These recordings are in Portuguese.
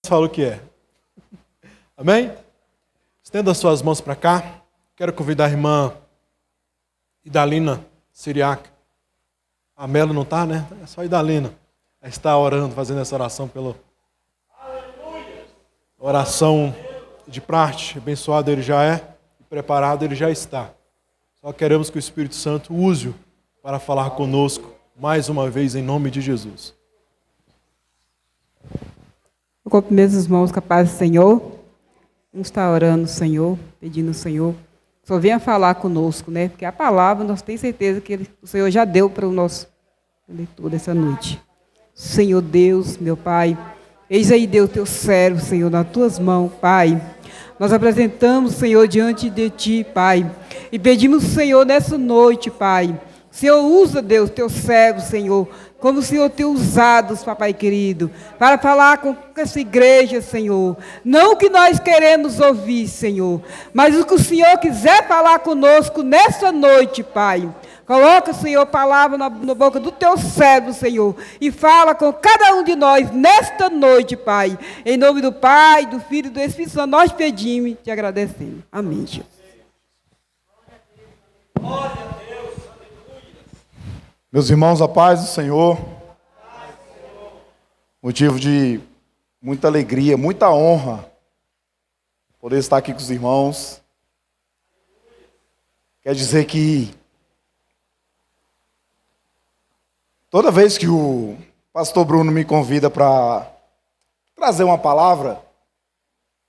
Fala o que é. Amém? Estenda as suas mãos para cá. Quero convidar a irmã Idalina Siriaca. A Melo não está, né? É só a Idalina. Ela está orando, fazendo essa oração pela oração de praxe. Abençoado ele já é e preparado ele já está. Só queremos que o Espírito Santo use-o para falar conosco mais uma vez em nome de Jesus. Eu cumprimento os irmãos com a paz do Senhor. Vamos estar orando, Senhor, pedindo ao Senhor. Só venha falar conosco, né? Porque a palavra, nós temos certeza que o Senhor já deu para o nosso leitor dessa noite. Senhor Deus, meu Pai, eis aí, Deus, teu servo, Senhor, nas tuas mãos, Pai. Nós apresentamos, Senhor, diante de Ti, Pai. E pedimos, Senhor, nessa noite, Pai. Senhor, usa, Deus, teu servo, Senhor, como o Senhor tem usado, papai querido, para falar com essa igreja, Senhor. Não o que nós queremos ouvir, Senhor, mas o que o Senhor quiser falar conosco nessa noite, Pai. Coloca, Senhor, palavra na boca do teu servo, Senhor, e fala com cada um de nós nesta noite, Pai. Em nome do Pai, do Filho e do Espírito Santo, nós pedimos e te agradecemos. Amém, Jesus. Meus irmãos, a paz do Senhor, motivo de muita alegria, muita honra, poder estar aqui com os irmãos. Quer dizer que toda vez que o pastor Bruno me convida para trazer uma palavra,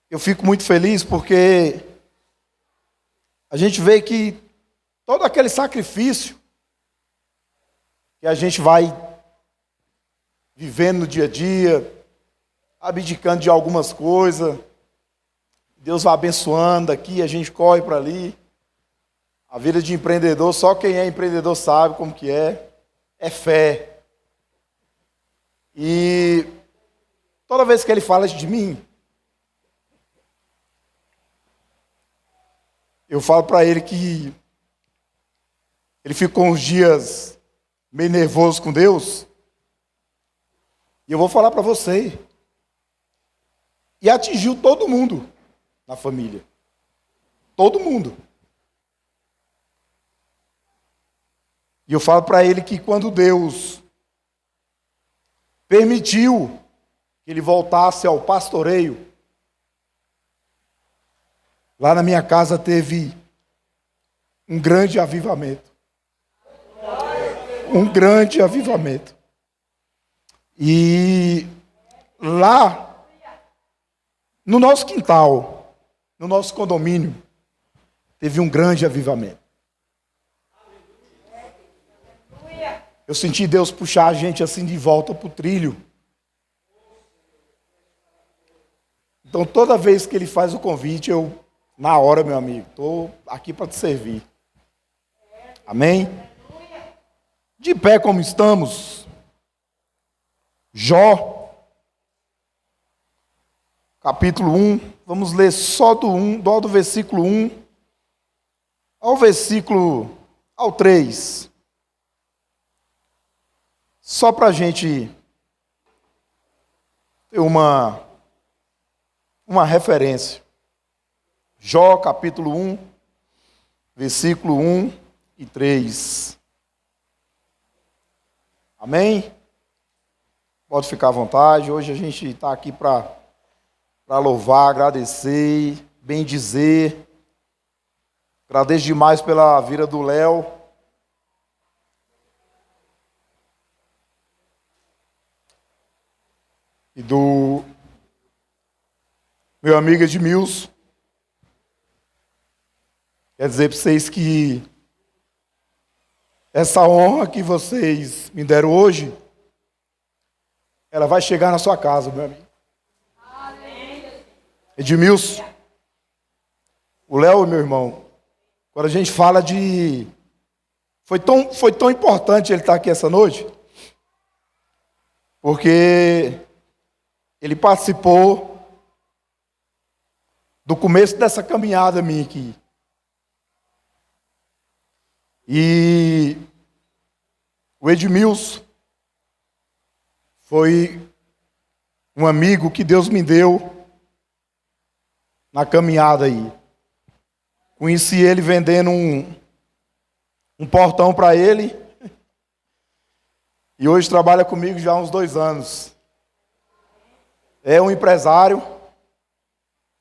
eu fico muito feliz porque a gente vê que todo aquele sacrifício que a gente vai vivendo no dia a dia, abdicando de algumas coisas, Deus vai abençoando aqui, a gente corre para ali. A vida de empreendedor, só quem é empreendedor sabe como que é fé. E toda vez que ele fala de mim, eu falo para ele que ele ficou uns dias meio nervoso com Deus, e eu vou falar para você, e atingiu todo mundo na família, todo mundo. E eu falo para ele que quando Deus permitiu que ele voltasse ao pastoreio, lá na minha casa teve um grande avivamento. Um grande avivamento. E lá, no nosso quintal, no nosso condomínio, teve um grande avivamento. Eu senti Deus puxar a gente assim de volta para o trilho. Então, toda vez que Ele faz o convite, eu, na hora, meu amigo, estou aqui para te servir. Amém? De pé como estamos, Jó, capítulo 1, vamos ler só do versículo 1 ao 3. Só para a gente ter uma referência. Jó, capítulo 1, versículo 1 e 3. Amém? Pode ficar à vontade. Hoje a gente está aqui para louvar, agradecer, bendizer. Agradeço demais pela vida do Léo. E do meu amigo Edmilson. Quer dizer para vocês que essa honra que vocês me deram hoje, ela vai chegar na sua casa, meu amigo. Edmilson, o Léo, meu irmão, quando a gente fala de... Foi tão importante ele estar aqui essa noite, porque ele participou do começo dessa caminhada minha aqui. E o Edmilson foi um amigo que Deus me deu na caminhada aí. Conheci ele vendendo um portão para ele. E hoje trabalha comigo já há uns 2 anos. É um empresário.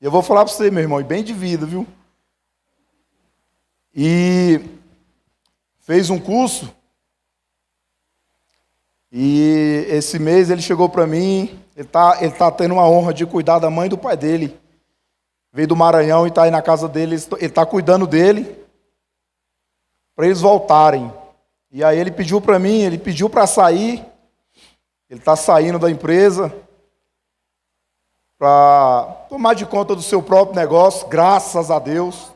E eu vou falar para você, meu irmão, e bem de vida, viu? E fez um curso. E esse mês ele chegou para mim. Ele tá tendo uma honra de cuidar da mãe e do pai dele. Veio do Maranhão e está aí na casa dele. Ele está cuidando dele para eles voltarem. E aí ele pediu para mim, ele pediu para sair. Ele está saindo da empresa para tomar de conta do seu próprio negócio, graças a Deus.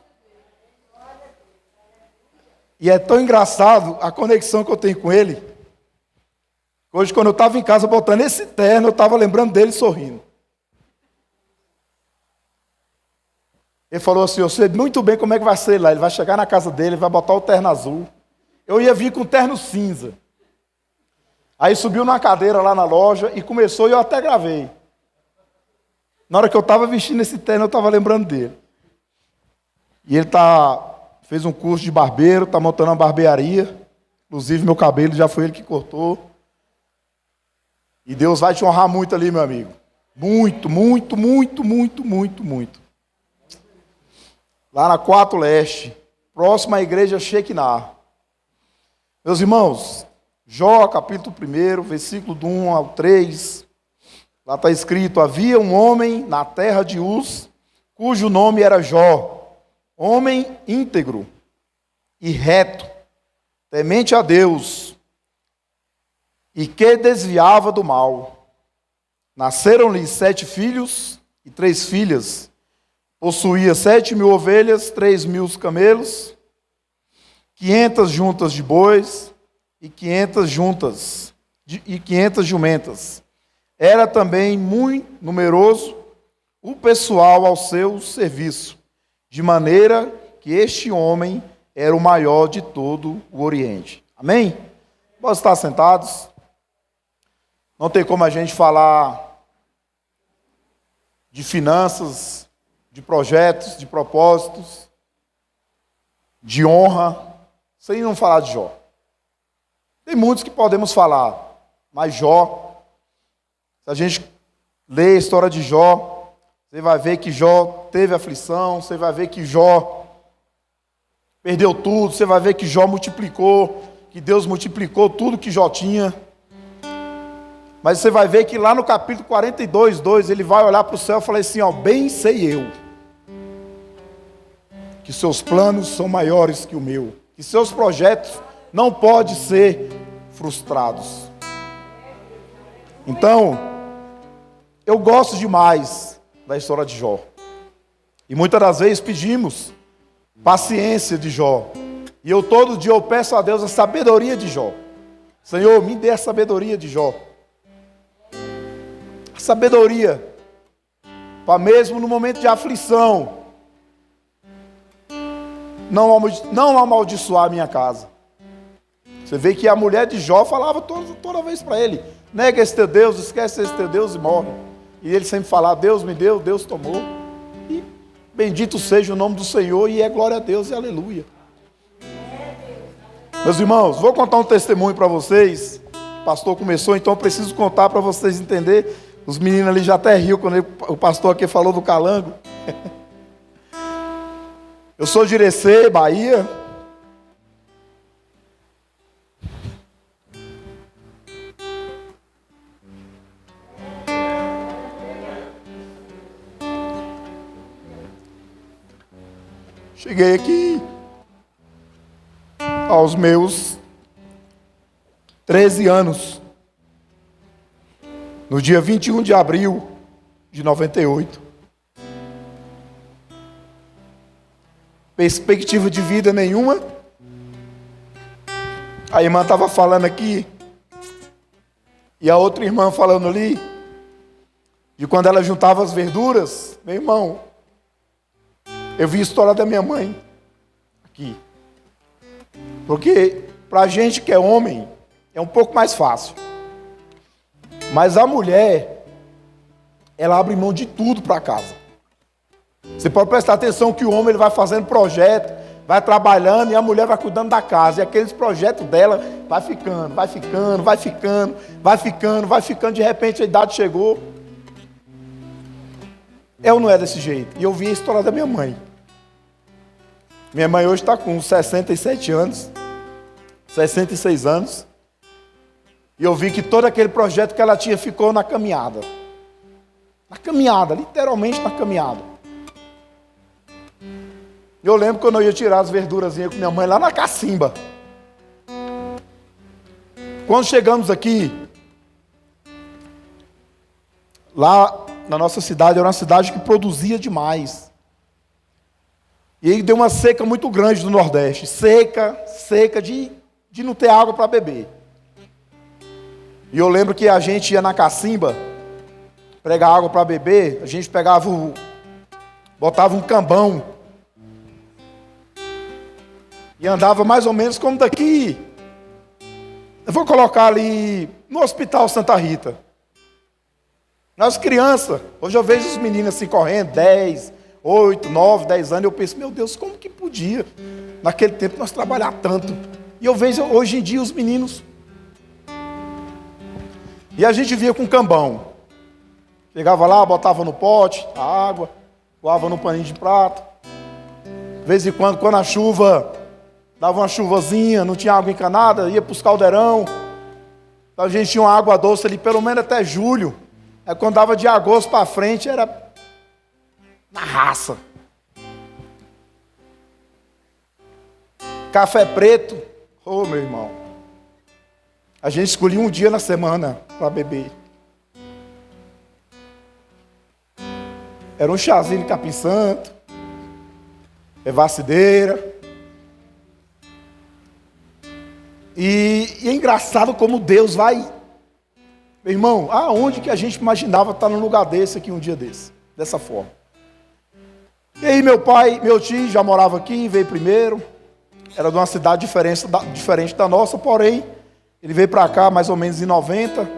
E é tão engraçado a conexão que eu tenho com ele. Hoje, quando eu estava em casa botando esse terno, eu estava lembrando dele sorrindo. Ele falou assim: eu sei muito bem como é que vai ser lá. Ele vai chegar na casa dele, vai botar o terno azul. Eu ia vir com o terno cinza. Aí subiu numa cadeira lá na loja e começou, e eu até gravei. Na hora que eu estava vestindo esse terno, eu estava lembrando dele. E ele fez um curso de barbeiro, está montando uma barbearia. Inclusive, meu cabelo já foi ele que cortou. E Deus vai te honrar muito ali, meu amigo. Muito, muito, muito, muito, muito, muito. Lá na 4 Leste, próximo à igreja Shekinah. Meus irmãos, Jó, capítulo 1, versículo do 1 ao 3, lá está escrito: havia um homem na terra de Uz, cujo nome era Jó, homem íntegro e reto, temente a Deus, e que desviava do mal. Nasceram-lhe 7 filhos e 3 filhas. Possuía 7.000 ovelhas, 3.000 camelos, 500 juntas de bois e 500 jumentas. Era também muito numeroso o pessoal ao seu serviço, de maneira que este homem era o maior de todo o Oriente. Amém? Vamos estar sentados. Não tem como a gente falar de finanças, de projetos, de propósitos, de honra, sem não falar de Jó. Tem muitos que podemos falar, mas Jó, se a gente ler a história de Jó, você vai ver que Jó teve aflição, você vai ver que Jó perdeu tudo, você vai ver que Jó multiplicou, que Deus multiplicou tudo que Jó tinha. Mas você vai ver que lá no capítulo 42, 2, ele vai olhar para o céu e falar assim: ó, bem sei eu que seus planos são maiores que o meu, que seus projetos não podem ser frustrados. Então, eu gosto demais da história de Jó. E muitas das vezes pedimos paciência de Jó. E eu todo dia eu peço a Deus a sabedoria de Jó. Senhor, me dê a sabedoria de Jó. A sabedoria para mesmo no momento de aflição não amaldiçoar a minha casa. Você vê que a mulher de Jó falava toda vez para ele: nega esse teu Deus, esquece esse teu Deus e morre. E ele sempre falava: Deus me deu, Deus tomou. E bendito seja o nome do Senhor, e é glória a Deus e aleluia. Meus irmãos, vou contar um testemunho para vocês. O pastor começou, então eu preciso contar para vocês entenderem. Os meninos ali já até riu quando o pastor aqui falou do calango. Eu sou de Irecê, Bahia. Cheguei aqui aos meus 13 anos, no dia 21 de abril de 98. Perspectiva de vida nenhuma. A irmã estava falando aqui, e a outra irmã falando ali, de quando ela juntava as verduras. Meu irmão, eu vi a história da minha mãe aqui. Porque para a gente que é homem, é um pouco mais fácil. Mas a mulher, ela abre mão de tudo para casa. Você pode prestar atenção que o homem ele vai fazendo projeto, vai trabalhando e a mulher vai cuidando da casa. E aqueles projetos dela vai ficando, vai ficando, vai ficando, vai ficando, vai ficando. De repente a idade chegou. Eu não é desse jeito. E eu vi a história da minha mãe. Minha mãe hoje está com 67 anos, 66 anos. E eu vi que todo aquele projeto que ela tinha ficou na caminhada. Na caminhada, literalmente na caminhada. Eu lembro quando eu ia tirar as verdurazinhas com minha mãe lá na cacimba. Quando chegamos aqui, lá na nossa cidade, era uma cidade que produzia demais. E aí deu uma seca muito grande do Nordeste. Seca de não ter água para beber. E eu lembro que a gente ia na cacimba, pegar água para beber, a gente botava um cambão. E andava mais ou menos como daqui. Eu vou colocar ali no Hospital Santa Rita. Nós crianças, hoje eu vejo os meninos assim correndo, 10, 8, 9, 10 anos. Eu penso, meu Deus, como que podia naquele tempo nós trabalhar tanto? E eu vejo hoje em dia os meninos. E a gente via com cambão. Chegava lá, botava no pote a água, coava no paninho de prato. De vez em quando a chuva dava uma chuvazinha, não tinha água encanada, ia para os caldeirão. Então a gente tinha uma água doce ali, pelo menos até julho. Aí quando dava de agosto para frente, era na raça. Café preto, ô meu irmão. A gente escolhia um dia na semana para beber. Era um chazinho de capim-santo, evacideira. E é engraçado como Deus vai... Meu irmão, aonde que a gente imaginava estar num lugar desse aqui um dia desse? Dessa forma. E aí meu tio já morava aqui, veio primeiro. Era de uma cidade diferente da nossa, porém, ele veio para cá mais ou menos em 90.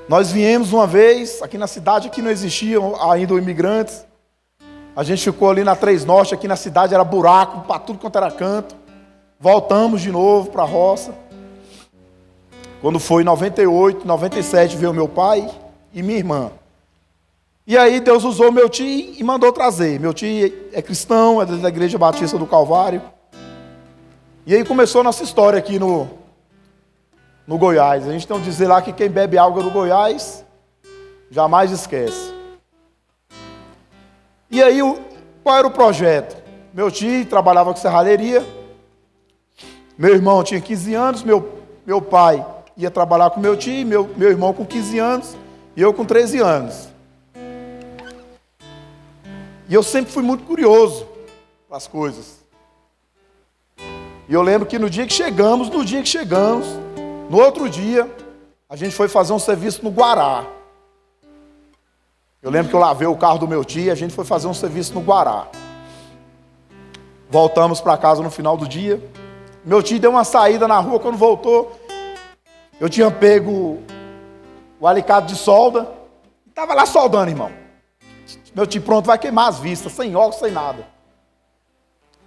Nós viemos uma vez, aqui na cidade, aqui não existiam ainda imigrantes. A gente ficou ali na 3 Norte, aqui na cidade era buraco, para tudo quanto era canto. Voltamos de novo para a roça. Quando foi em 98, 97, veio meu pai e minha irmã. E aí Deus usou meu tio e mandou trazer. Meu tio é cristão, é da Igreja Batista do Calvário. E aí começou a nossa história aqui no Goiás. A gente tem um dizer lá que quem bebe água do Goiás jamais esquece. E aí, qual era o projeto? Meu tio trabalhava com serralheria. Meu irmão tinha 15 anos. Meu pai ia trabalhar com meu tio. Meu irmão com 15 anos. E eu com 13 anos. E eu sempre fui muito curioso para as coisas. E eu lembro que no dia que chegamos, no outro dia, a gente foi fazer um serviço no Guará. Eu lembro que eu lavei o carro do meu tio, a gente foi fazer um serviço no Guará. Voltamos para casa no final do dia. Meu tio deu uma saída na rua, quando voltou, eu tinha pego o alicate de solda, e estava lá soldando, irmão. Meu tio, pronto, vai queimar as vistas, sem óculos, sem nada.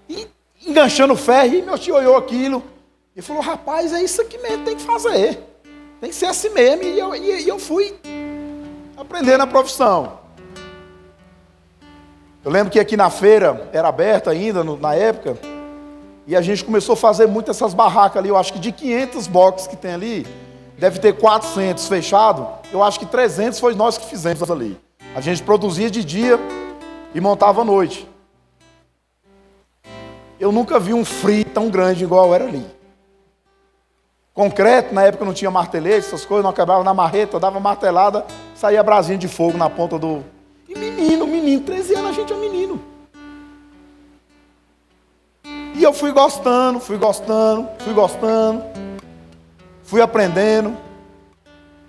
E enganchando o ferro, e meu tio olhou aquilo, e falou, rapaz, é isso aqui mesmo, tem que fazer. Tem que ser assim mesmo, e eu fui aprendendo a profissão. Eu lembro que aqui na feira, era aberta ainda, na época, e a gente começou a fazer muito essas barracas ali, eu acho que de 500 boxes que tem ali, deve ter 400 fechado, eu acho que 300 foi nós que fizemos ali. A gente produzia de dia e montava à noite. Eu nunca vi um frio tão grande igual era ali. Concreto, na época não tinha martelete, essas coisas, não quebrava na marreta, dava martelada, saía brasinha de fogo na ponta do... E menino, 13 anos a gente é menino. E eu fui gostando, fui aprendendo.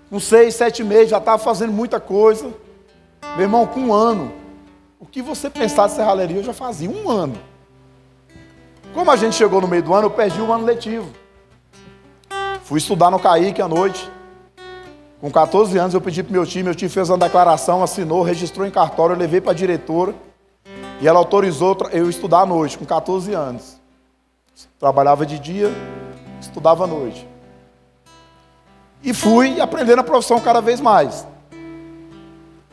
Com 6, 7 meses já estava fazendo muita coisa. Meu irmão, com 1 ano, o que você pensar de serralheria eu já fazia, 1 ano. Como a gente chegou no meio do ano, eu perdi o ano letivo. Fui estudar no Caíque à noite. Com 14 anos eu pedi para meu tio fez uma declaração, assinou, registrou em cartório, eu levei para a diretora e ela autorizou eu estudar à noite, com 14 anos. Trabalhava de dia, estudava à noite. E fui aprendendo a profissão cada vez mais.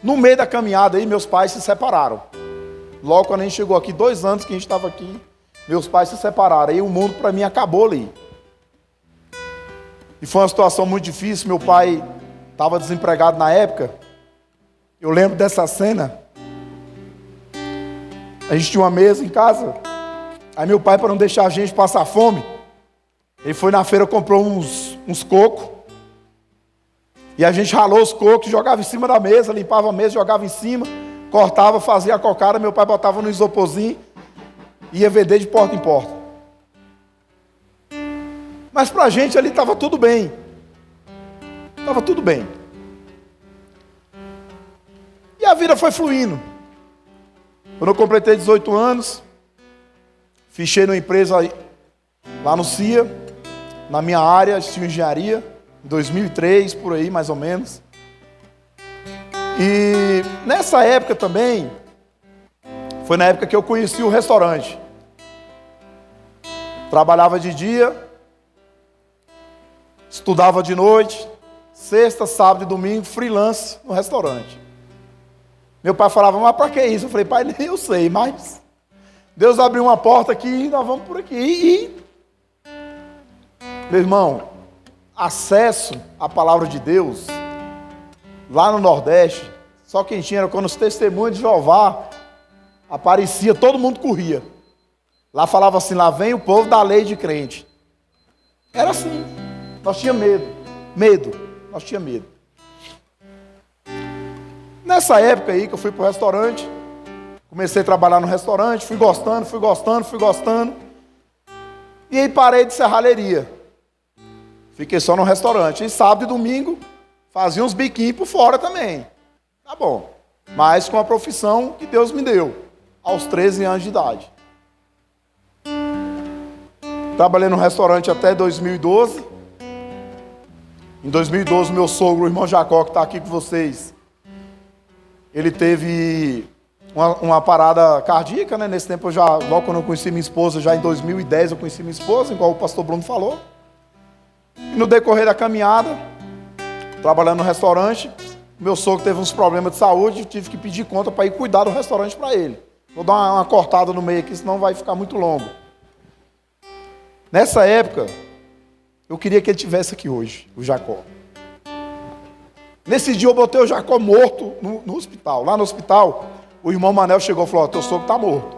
No meio da caminhada aí, meus pais se separaram. Logo quando a gente chegou aqui, 2 anos que a gente estava aqui, meus pais se separaram. Aí o mundo para mim acabou ali. E foi uma situação muito difícil. Meu pai estava desempregado na época. Eu lembro dessa cena. A gente tinha uma mesa em casa. Aí meu pai, para não deixar a gente passar fome, ele foi na feira, comprou uns cocos. E a gente ralou os cocos, jogava em cima da mesa, limpava a mesa, jogava em cima, cortava, fazia a cocada. Meu pai botava no isoporzinho e ia vender de porta em porta. Mas para a gente ali estava tudo bem. Estava tudo bem. E a vida foi fluindo. Quando eu completei 18 anos, fichei numa empresa lá no CIA, na minha área de engenharia, em 2003, por aí mais ou menos. E nessa época também, foi na época que eu conheci o restaurante. Trabalhava de dia, estudava de noite, sexta, sábado e domingo, freelance no restaurante. Meu pai falava, mas para que isso? Eu falei, pai, nem eu sei, mas Deus abriu uma porta aqui e nós vamos por aqui. Meu irmão, acesso à palavra de Deus, lá no Nordeste, só quem tinha era quando os testemunhos de Jeová aparecia, todo mundo corria. Lá falava assim, lá vem o povo da lei de crente. Era assim, nós tínhamos nós tínhamos medo. Nessa época aí que eu fui para o restaurante, comecei a trabalhar no restaurante, fui gostando. E aí parei de serralheria. Fiquei só no restaurante. E sábado e domingo fazia uns biquinhos por fora também. Tá bom. Mas com a profissão que Deus me deu, aos 13 anos de idade. Trabalhei no restaurante até 2012. Em 2012, meu sogro, o irmão Jacó, que está aqui com vocês, ele teve uma parada cardíaca, né? Nesse tempo, logo quando eu conheci minha esposa, já em 2010 eu conheci minha esposa, igual o pastor Bruno falou. E no decorrer da caminhada, trabalhando no restaurante, meu sogro teve uns problemas de saúde, tive que pedir conta para ir cuidar do restaurante para ele. Vou dar uma cortada no meio aqui, senão vai ficar muito longo. Nessa época, eu queria que ele estivesse aqui hoje, o Jacó. Nesse dia eu botei o Jacó morto no hospital. Lá no hospital, o irmão Manel chegou e falou, teu sogro está morto.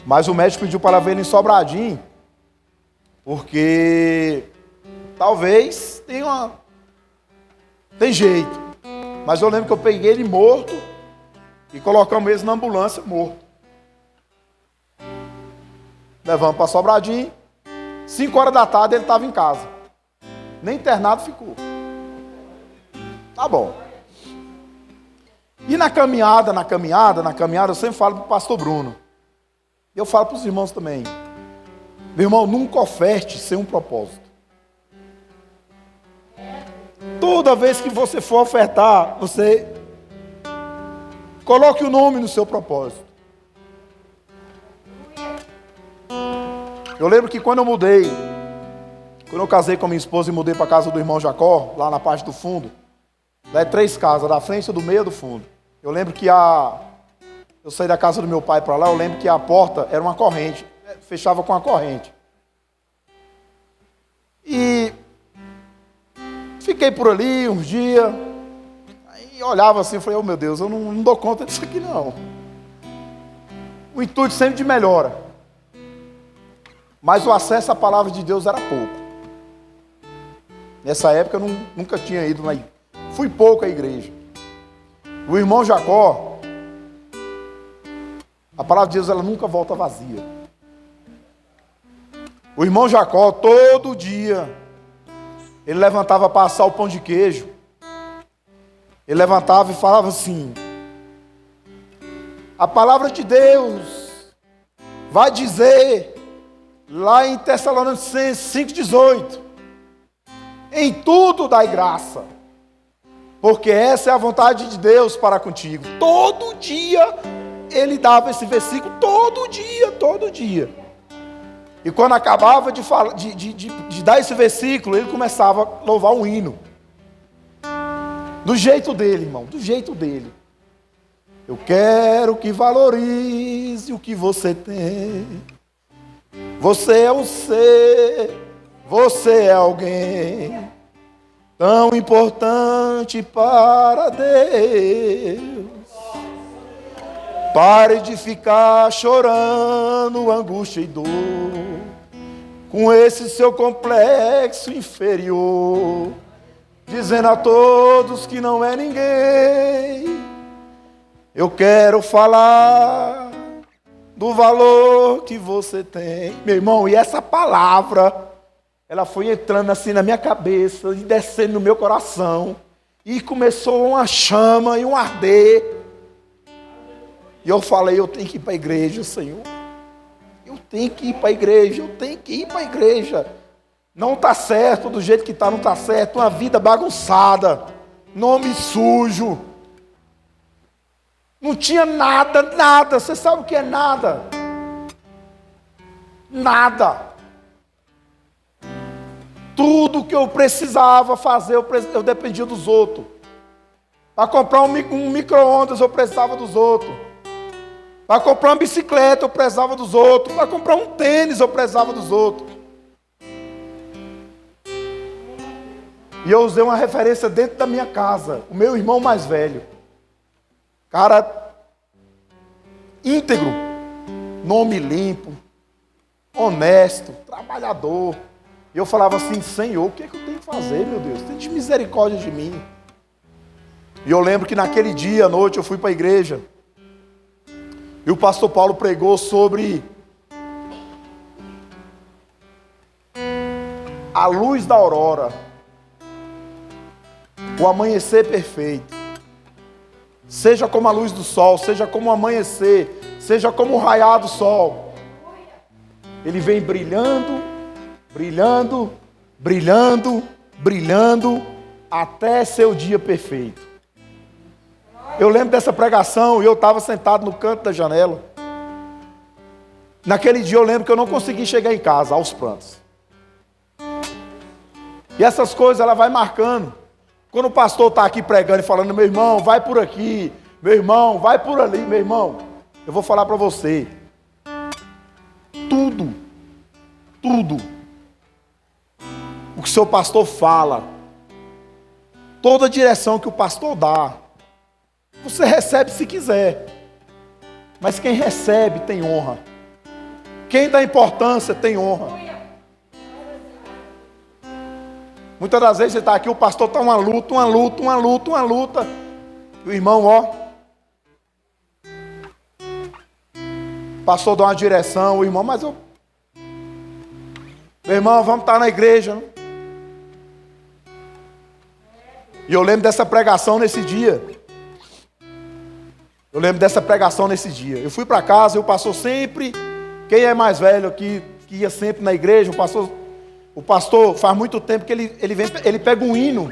Mas o médico pediu para ver ele em Sobradinho, porque talvez tem jeito. Mas eu lembro que eu peguei ele morto e colocamos ele na ambulância morto. Levamos para Sobradinho. 5 horas da tarde ele estava em casa. Nem internado ficou. Tá bom. E na caminhada, eu sempre falo para o pastor Bruno. E eu falo para os irmãos também. Meu irmão, nunca oferte sem um propósito. Toda vez que você for ofertar, você coloque o nome no seu propósito. Eu lembro que quando eu casei com a minha esposa e mudei para a casa do irmão Jacó, lá na parte do fundo, lá é 3 casas, da frente, do meio e do fundo. Eu lembro que eu saí da casa do meu pai para lá, eu lembro que a porta era uma corrente, fechava com a corrente. E fiquei por ali uns dias, aí olhava assim, falei, oh meu Deus, eu não dou conta disso aqui não. O intuito sempre de melhora. Mas o acesso à palavra de Deus era pouco. Nessa época eu nunca tinha ido, fui pouco à igreja. O irmão Jacó, a palavra de Deus ela nunca volta vazia. O irmão Jacó, todo dia, ele levantava para assar o pão de queijo. Ele levantava e falava assim, a palavra de Deus vai dizer, lá em Tessalonicenses 5,18, Em tudo dai graça, porque essa é a vontade de Deus para contigo. Todo dia ele dava esse versículo, todo dia. E quando acabava de dar esse versículo, ele começava a louvar um hino. Do jeito dele, irmão, do jeito dele. Eu quero que valorize o que você tem. Você é um ser, você é alguém tão importante para Deus. Pare de ficar chorando angústia e dor com esse seu complexo inferior, dizendo a todos que não é ninguém. Eu quero falar do valor que você tem. Meu irmão, e essa palavra, ela foi entrando assim na minha cabeça e descendo no meu coração. E começou uma chama e um arder. E eu falei, eu tenho que ir para a igreja, Senhor. Eu tenho que ir para a igreja, eu tenho que ir para a igreja. Não está certo, do jeito que está, não está certo. Uma vida bagunçada, nome sujo. Não tinha nada. Você sabe o que é nada? Nada. Tudo que eu precisava fazer, eu dependia dos outros. Para comprar um micro-ondas, eu precisava dos outros. Para comprar uma bicicleta, eu precisava dos outros. Para comprar um tênis, eu precisava dos outros. E eu usei uma referência dentro da minha casa. O meu irmão mais velho. Cara íntegro. Nome limpo. Honesto. Trabalhador. E eu falava assim, Senhor, o que é que eu tenho que fazer, meu Deus? Tem de misericórdia de mim. E eu lembro que naquele dia, à noite, eu fui para a igreja. E o pastor Paulo pregou sobre a luz da aurora, o amanhecer perfeito. Seja como a luz do sol, seja como o amanhecer, seja como o raiar do sol. Ele vem brilhando, brilhando, brilhando, brilhando, até ser o dia perfeito. Eu lembro dessa pregação e eu estava sentado no canto da janela. Naquele dia eu lembro que eu não consegui chegar em casa, aos prantos. E essas coisas ela vai marcando. Quando o pastor está aqui pregando e falando, meu irmão, vai por aqui, meu irmão, vai por ali, meu irmão. Eu vou falar para você. Tudo o que o seu pastor fala, toda a direção que o pastor dá, você recebe se quiser, mas quem recebe tem honra. Quem dá importância tem honra. Muitas das vezes você está aqui, o pastor está uma luta. E o irmão, ó, o pastor dá uma direção, o irmão, mas eu... Meu irmão, vamos estar na igreja. Né? E eu lembro dessa pregação nesse dia. Eu fui para casa e o pastor sempre, quem é mais velho aqui, que ia sempre na igreja, o pastor faz muito tempo que ele pega um hino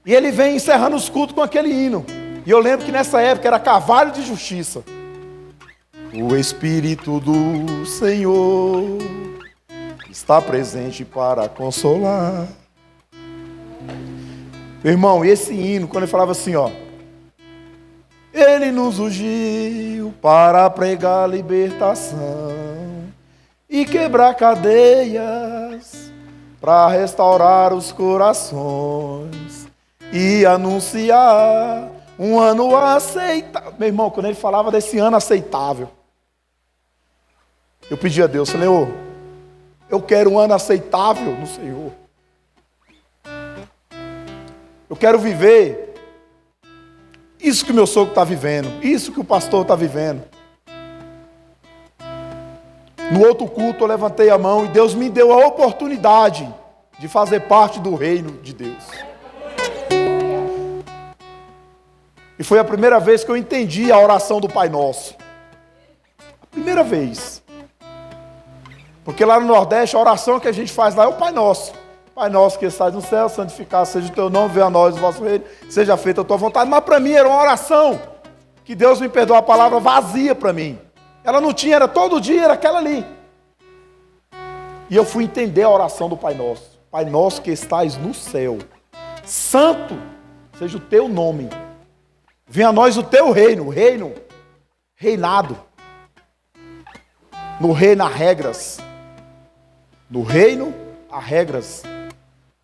e ele vem encerrando os cultos com aquele hino. E eu lembro que nessa época era Cavalo de Justiça. O Espírito do Senhor está presente para consolar. Meu irmão, e esse hino, quando ele falava assim, ó, ele nos ungiu para pregar libertação e quebrar cadeias, para restaurar os corações e anunciar um ano aceitável. Meu irmão, quando ele falava desse ano aceitável, eu pedi a Deus, Senhor, eu quero um ano aceitável no Senhor. Eu quero viver isso que o meu sogro está vivendo, isso que o pastor está vivendo. No outro culto eu levantei a mão e Deus me deu a oportunidade de fazer parte do reino de Deus. E foi a primeira vez que eu entendi a oração do Pai Nosso. A primeira vez. Porque lá no Nordeste a oração que a gente faz lá é o Pai Nosso. Pai nosso que estás no céu, santificado seja o teu nome, venha a nós o vosso reino, seja feita a tua vontade. Mas para mim era uma oração, que Deus me perdoa a palavra vazia para mim. Ela não tinha, era todo dia, era aquela ali. E eu fui entender a oração do Pai Nosso. Pai nosso que estás no céu, santo seja o teu nome. Venha a nós o teu reino, reinado. No reino há regras. No reino há regras.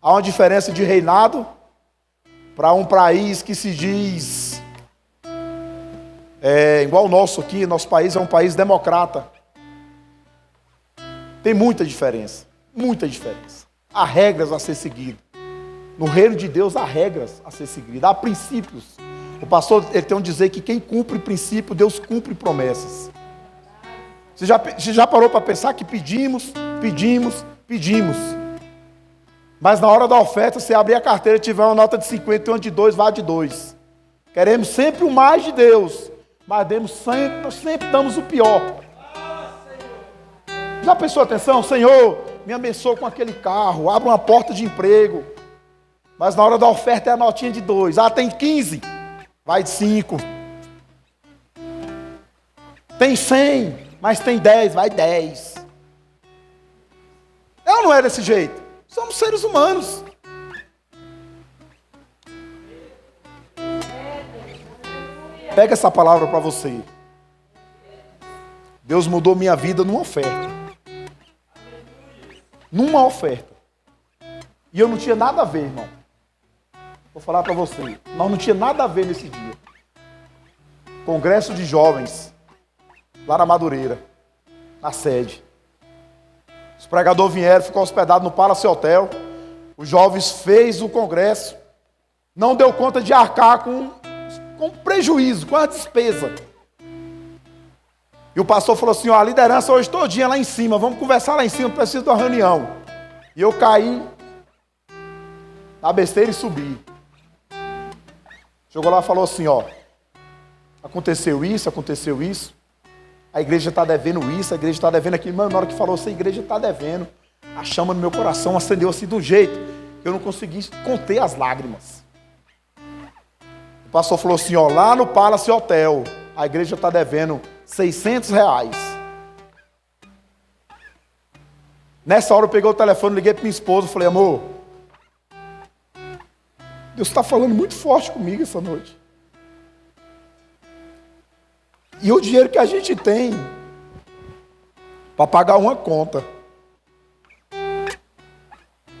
Há uma diferença de reinado para um país que se diz igual o nosso aqui. Nosso país é um país democrata. Tem muita diferença. Muita diferença. Há regras a ser seguidas. No reino de Deus há regras a ser seguidas. Há princípios. O pastor ele tem um dizer que quem cumpre princípio, Deus cumpre promessas. Você já parou para pensar que pedimos. Mas na hora da oferta, você abrir a carteira e tiver uma nota de 50 e uma de 2, vá de 2. Queremos sempre o mais de Deus. Mas sempre damos o pior. Já prestou atenção? Senhor, me abençoa com aquele carro, abre uma porta de emprego. Mas na hora da oferta é a notinha de 2. Ah, tem 15, vai de 5. Tem 100, mas tem 10, vai 10. Eu não é desse jeito. Somos seres humanos. Pega essa palavra para você. Deus mudou minha vida numa oferta. Numa oferta. E eu não tinha nada a ver, irmão. Vou falar para você. Nós não tinha nada a ver nesse dia. Congresso de jovens. Lá na Madureira. Na sede. Os pregadores vieram, ficou hospedado no Palace Hotel. Os jovens fez o congresso. Não deu conta de arcar com prejuízo, com a despesa. E o pastor falou assim, ó, a liderança hoje todinha lá em cima, vamos conversar lá em cima, preciso de uma reunião. E eu caí na besteira e subi. Chegou lá e falou assim, ó, aconteceu isso, a igreja está devendo isso, a igreja está devendo aquilo. Mas na hora que falou assim, a igreja está devendo, a chama no meu coração acendeu assim de um jeito que eu não consegui conter as lágrimas. O pastor falou assim, ó, lá no Palace Hotel, a igreja está devendo R$600. Nessa hora eu peguei o telefone, liguei para minha esposa e falei, amor, Deus está falando muito forte comigo essa noite. E o dinheiro que a gente tem para pagar uma conta.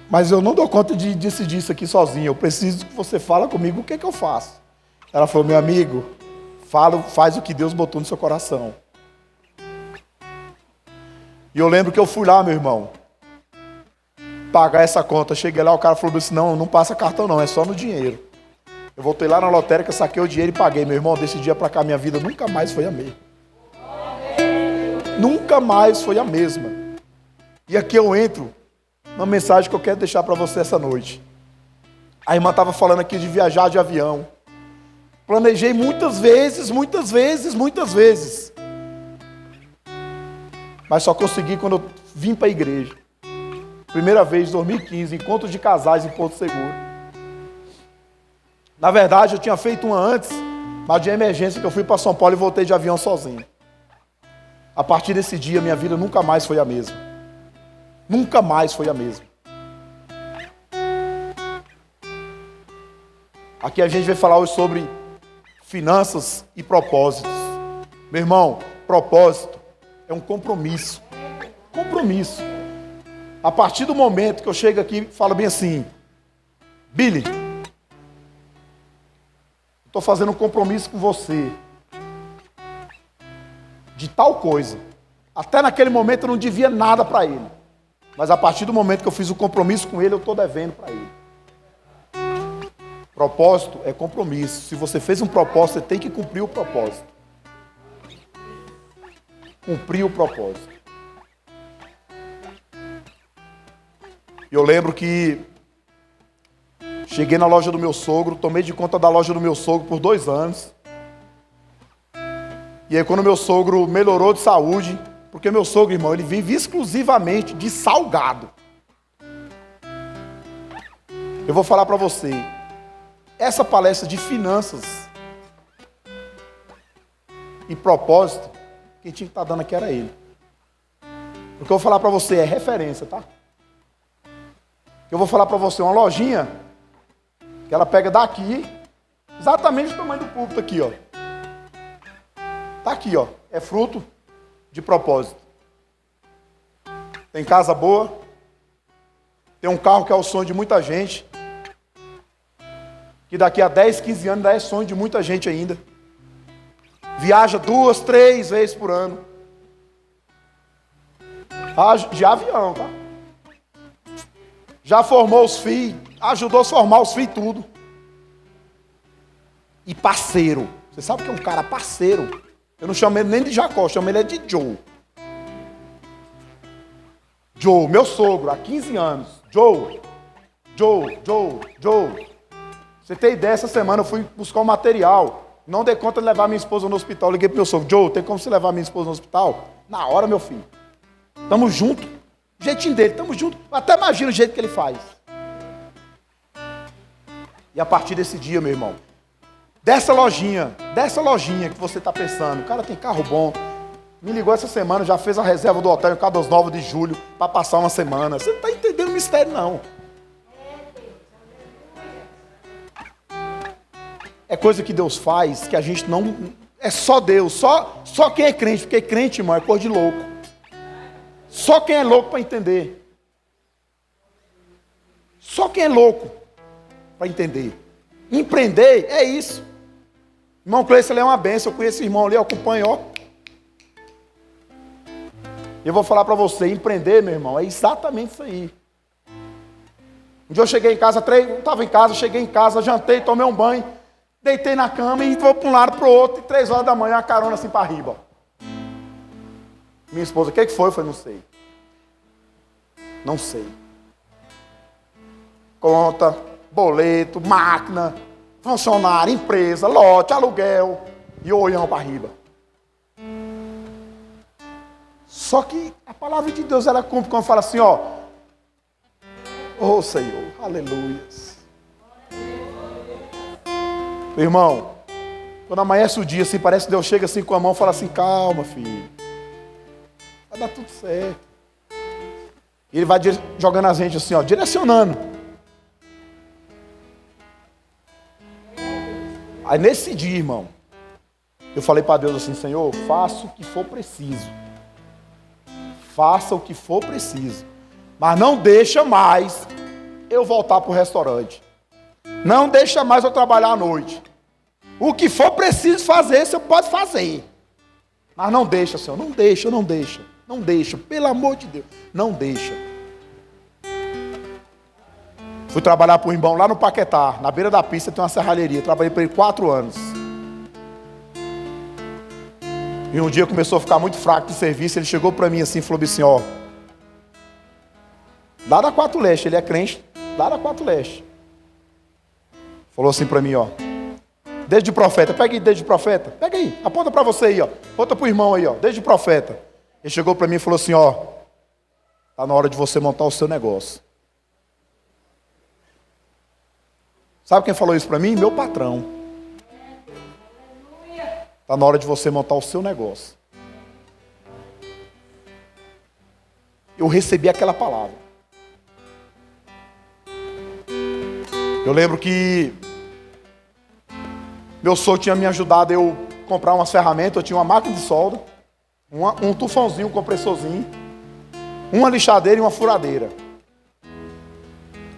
Mas eu não dou conta de decidir isso aqui sozinho. Eu preciso que você fale comigo o que é que eu faço. Ela falou, meu amigo, faz o que Deus botou no seu coração. E eu lembro que eu fui lá, meu irmão, pagar essa conta. Cheguei lá, o cara falou assim, não passa cartão não, é só no dinheiro. Eu voltei lá na lotérica, saquei o dinheiro e paguei. Meu irmão, desse dia pra cá, minha vida nunca mais foi a mesma. Nunca mais foi a mesma. E aqui eu entro na mensagem que eu quero deixar para você essa noite. A irmã estava falando aqui de viajar de avião. Planejei muitas vezes. Mas só consegui quando eu vim para a igreja. Primeira vez, 2015, encontro de casais em Porto Seguro. Na verdade, eu tinha feito uma antes, mas de emergência, que eu fui para São Paulo e voltei de avião sozinho. A partir desse dia, minha vida nunca mais foi a mesma. Nunca mais foi a mesma. Aqui a gente vai falar hoje sobre finanças e propósitos. Meu irmão, propósito é um compromisso. Compromisso. A partir do momento que eu chego aqui e falo bem assim, Billy, estou fazendo um compromisso com você de tal coisa. Até naquele momento eu não devia nada para ele. Mas a partir do momento que eu fiz o compromisso com ele, eu estou devendo para ele. Propósito é compromisso. Se você fez um propósito, você tem que cumprir o propósito. Cumprir o propósito. Eu lembro que cheguei na loja do meu sogro, tomei de conta da loja do meu sogro por 2 anos. E aí quando meu sogro melhorou de saúde, porque meu sogro, irmão, ele vive exclusivamente de salgado. Eu vou falar para você, essa palestra de finanças e propósito, quem tinha que estar dando aqui era ele. O que eu vou falar para você é referência, tá? Eu vou falar para você uma lojinha que ela pega daqui, exatamente o tamanho do púlpito aqui, ó. Tá aqui, ó. É fruto de propósito. Tem casa boa, tem um carro que é o sonho de muita gente, que daqui a 10, 15 anos ainda é sonho de muita gente ainda. Viaja 2, 3 vezes por ano. De avião, tá? Já formou os filhos, ajudou a formar os filhos tudo. E parceiro. Você sabe que é um cara parceiro. Eu não chamo ele nem de Jacó, chamo ele de Joe. Joe, meu sogro, há 15 anos. Joe. Você tem ideia, essa semana eu fui buscar um material. Não dei conta de levar minha esposa no hospital. Liguei pro meu sogro, Joe, tem como você levar minha esposa no hospital? Na hora, meu filho. Tamo junto. O jeitinho dele, tamo junto. Até imagina o jeito que ele faz. E a partir desse dia, meu irmão, dessa lojinha que você está pensando, o cara tem carro bom, me ligou essa semana, já fez a reserva do hotel em Caldas Novas de julho, para passar uma semana. Você não está entendendo o mistério, não. É coisa que Deus faz, que a gente não... É só Deus, só quem é crente, porque crente, irmão, é coisa de louco. Só quem é louco para entender. Só quem é louco para entender. Empreender é isso. Irmão Cleiton, ele é uma benção. Eu conheço esse irmão ali, eu acompanho, ó. Eu vou falar para você, empreender, meu irmão, é exatamente isso aí. Um dia eu cheguei em casa, estava em casa, cheguei em casa, jantei, tomei um banho, deitei na cama e vou para um lado para o outro, e 3 horas da manhã, uma carona assim para riba, ó. Minha esposa, o que foi? Eu falei, não sei. Não sei. Conta, boleto, máquina, funcionário, empresa, lote, aluguel, e o olhão para riba. Só que a palavra de Deus, ela cumpre quando fala assim, ó. Oh, Senhor, aleluias. Irmão, quando amanhece o dia, assim, parece que Deus chega assim com a mão e fala assim, calma, filho. Vai dar tudo certo. E ele vai jogando a gente assim, ó, direcionando. Aí nesse dia, irmão, eu falei para Deus assim, Senhor, faça o que for preciso. Faça o que for preciso. Mas não deixa mais eu voltar para o restaurante. Não deixa mais eu trabalhar à noite. O que for preciso fazer, você pode fazer. Mas não deixa, Senhor. Não deixa. Não deixa. Pelo amor de Deus. Não deixa. Fui trabalhar para um irmão lá no Paquetá. Na beira da pista tem uma serralheria. Trabalhei para ele 4 anos. E um dia começou a ficar muito fraco de serviço. Ele chegou para mim assim e falou assim, ó. Lá da 4 Leste, ele é crente. Lá da 4 Leste. Falou assim para mim, ó. Dedo de profeta, pega aí, dedo de profeta. Pega aí, aponta para você aí, ó. Aponta para o irmão aí, ó. Dedo de profeta. Ele chegou para mim e falou assim, ó. Tá na hora de você montar o seu negócio. Sabe quem falou isso para mim? Meu patrão. Tá na hora de você montar o seu negócio. Eu recebi aquela palavra. Eu lembro que meu sogro tinha me ajudado a eu comprar umas ferramentas. Eu tinha uma máquina de solda, um tufãozinho, um compressorzinho, uma lixadeira e uma furadeira.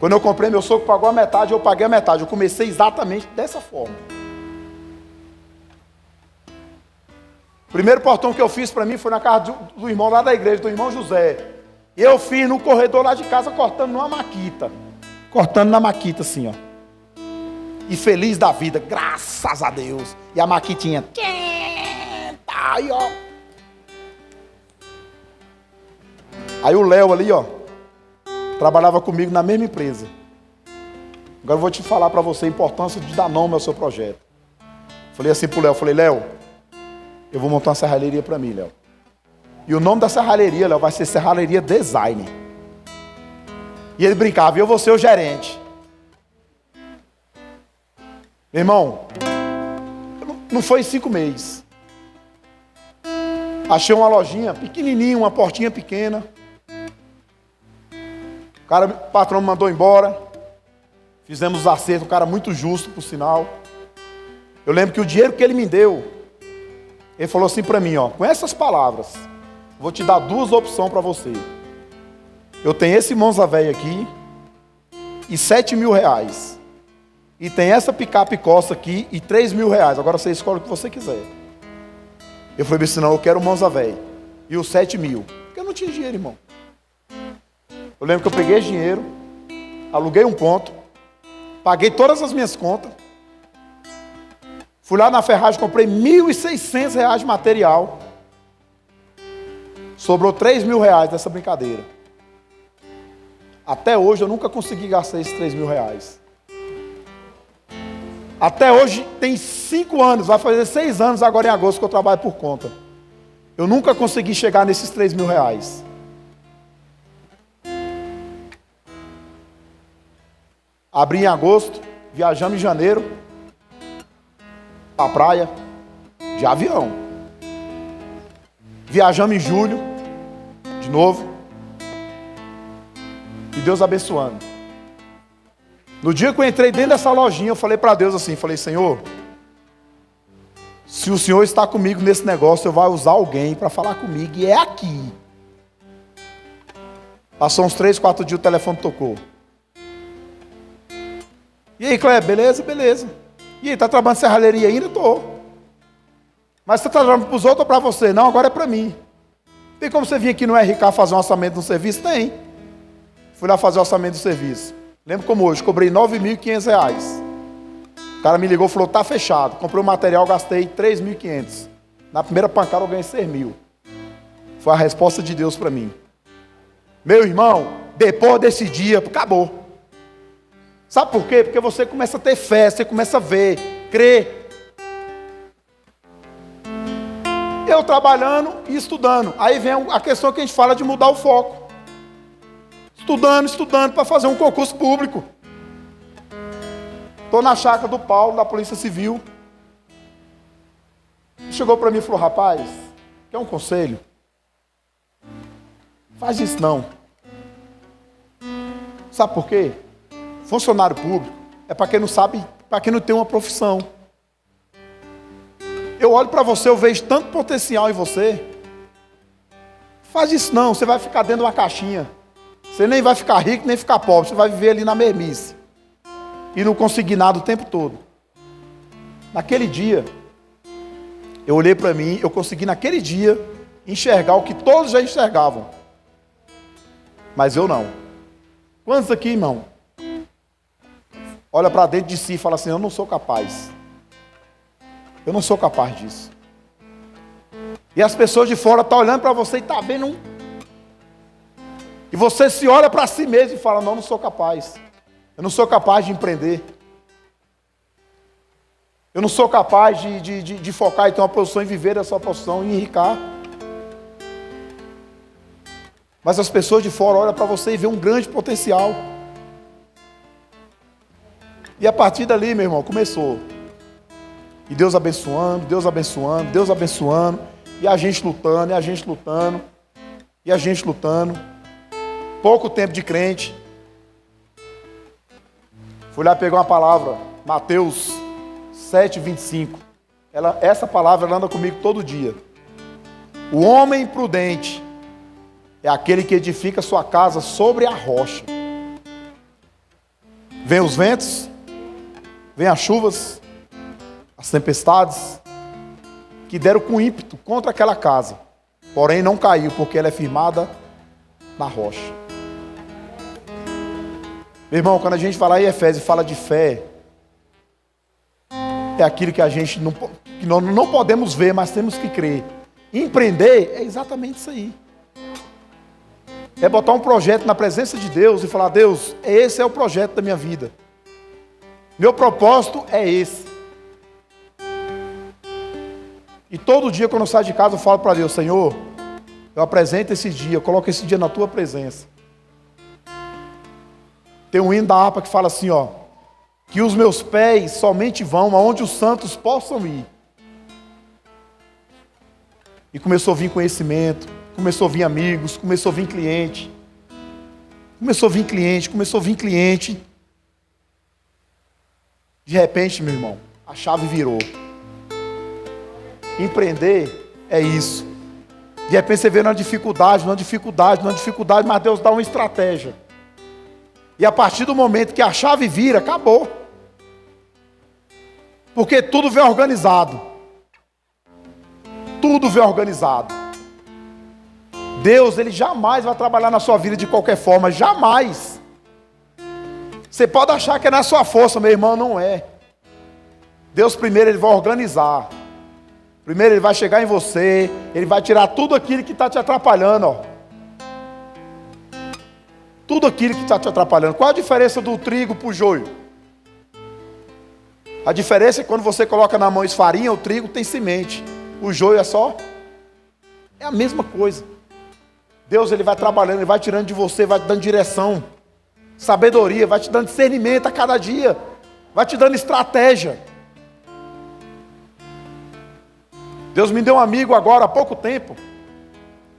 Quando eu comprei, meu sogro pagou a metade, eu paguei a metade. Eu comecei exatamente dessa forma. O primeiro portão que eu fiz para mim foi na casa do irmão lá da igreja, do irmão José. E eu fiz no corredor lá de casa, cortando numa maquita. Cortando na maquita assim, ó. E feliz da vida, graças a Deus. E a maquitinha. Aí, ó. Aí o Léo ali, ó. Trabalhava comigo na mesma empresa. Agora eu vou te falar para você a importância de dar nome ao seu projeto. Falei assim pro Léo, falei, Léo, eu vou montar uma serralheria para mim, Léo. E o nome da serralheria, Léo, vai ser Serralheria Design. E ele brincava, eu vou ser o gerente. Meu irmão, não foi 5 meses. Achei uma lojinha pequenininha, uma portinha pequena. O patrão me mandou embora. Fizemos os acertos, um cara muito justo, por sinal. Eu lembro que o dinheiro que ele me deu, ele falou assim para mim, ó, com essas palavras, vou te dar 2 opções para você. Eu tenho esse Monza velho aqui e 7 mil reais. E tem essa picape Costa aqui e 3 mil reais. Agora você escolhe o que você quiser. Eu falei assim, não, eu quero o Monza velho. E os 7 mil. Porque eu não tinha dinheiro, irmão. Eu lembro que eu peguei esse dinheiro, aluguei um ponto, paguei todas as minhas contas. Fui lá na ferragem, comprei R$ 1.600 de material. Sobrou 3 mil reais dessa brincadeira. Até hoje eu nunca consegui gastar esses 3 mil reais. Até hoje tem 5 anos, vai fazer 6 anos agora em agosto que eu trabalho por conta. Eu nunca consegui chegar nesses 3 mil reais. Abri em agosto, viajamos em janeiro, para a praia, de avião. Viajamos em julho, de novo. E Deus abençoando. No dia que eu entrei dentro dessa lojinha, eu falei para Deus assim, falei, Senhor, se o Senhor está comigo nesse negócio, eu vai usar alguém para falar comigo, e é aqui. Passou uns 3, 4 dias, o telefone tocou. E aí, Cleber, beleza? Beleza. E aí, tá trabalhando em serralheria ainda? Tô. Mas você tá trabalhando para os outros ou para você? Não, agora é para mim. Tem como você vir aqui no RK fazer um orçamento do serviço? Tem. Fui lá fazer o orçamento do serviço. Lembro como hoje, cobrei R$ 9.500. O cara me ligou e falou, tá fechado. Comprei o material, gastei 3.500. Na primeira pancada eu ganhei 6 mil. Foi a resposta de Deus para mim. Meu irmão, depois desse dia, acabou. Sabe por quê? Porque você começa a ter fé, você começa a ver, crer. Eu trabalhando e estudando. Aí vem a questão que a gente fala de mudar o foco. Estudando para fazer um concurso público. Estou na chácara do Paulo, da Polícia Civil. Chegou para mim e falou, rapaz, quer um conselho? Faz isso não. Sabe por quê? Funcionário público é para quem não sabe, para quem não tem uma profissão. Eu olho para você, eu vejo tanto potencial em você. Faz isso não, você vai ficar dentro de uma caixinha. Você nem vai ficar rico, nem ficar pobre, você vai viver ali na mermice. E não conseguir nada o tempo todo. Naquele dia, eu olhei para mim, eu consegui naquele dia enxergar o que todos já enxergavam. Mas eu não. Quantos aqui, irmão? Olha para dentro de si e fala assim, eu não sou capaz. Eu não sou capaz disso. E as pessoas de fora estão olhando para você e estão vendo E você se olha para si mesmo e fala, não, eu não sou capaz. Eu não sou capaz de empreender. Eu não sou capaz de focar e ter uma posição e viver da sua posição e enricar. Mas as pessoas de fora olham para você e vêem um grande potencial. E a partir dali, meu irmão, começou. E Deus abençoando, Deus abençoando, Deus abençoando. E a gente lutando, e a gente lutando. E a gente lutando. Pouco tempo de crente. Fui lá pegar uma palavra, Mateus 7:25. Essa palavra ela anda comigo todo dia. O homem prudente é aquele que edifica sua casa sobre a rocha. Vem os ventos, vem as chuvas, as tempestades, que deram com ímpeto contra aquela casa. Porém não caiu, porque ela é firmada na rocha. Meu irmão, quando a gente fala em Efésios e fala de fé, é aquilo que a gente que nós não podemos ver, mas temos que crer. Empreender é exatamente isso aí. É botar um projeto na presença de Deus e falar, Deus, esse é o projeto da minha vida. Meu propósito é esse. E todo dia quando eu saio de casa eu falo para Deus, Senhor, eu apresento esse dia, eu coloco esse dia na tua presença. Tem um hino da harpa que fala assim, ó. que os meus pés somente vão aonde os santos possam ir. E começou a vir conhecimento, começou a vir amigos, começou a vir cliente. Começou a vir cliente. De repente, meu irmão, a chave virou. Empreender é isso. De repente você vê numa dificuldade, mas Deus dá uma estratégia. E a partir do momento que a chave vira, acabou. Porque tudo vem organizado. Tudo vem organizado. Deus, Ele jamais vai trabalhar na sua vida de qualquer forma, jamais. Você pode achar que é na sua força, meu irmão, não é. Deus primeiro Ele vai organizar. Primeiro Ele vai chegar em você, Ele vai tirar tudo aquilo que está te atrapalhando, ó. Tudo aquilo que está te atrapalhando. Qual a diferença do trigo para o joio? A diferença é que quando você coloca na mão farinha, o trigo tem semente. O joio é a mesma coisa. Deus, Ele vai trabalhando, Ele vai tirando de você, vai te dando direção, sabedoria, vai te dando discernimento a cada dia, vai te dando estratégia. Deus me deu um amigo agora há pouco tempo,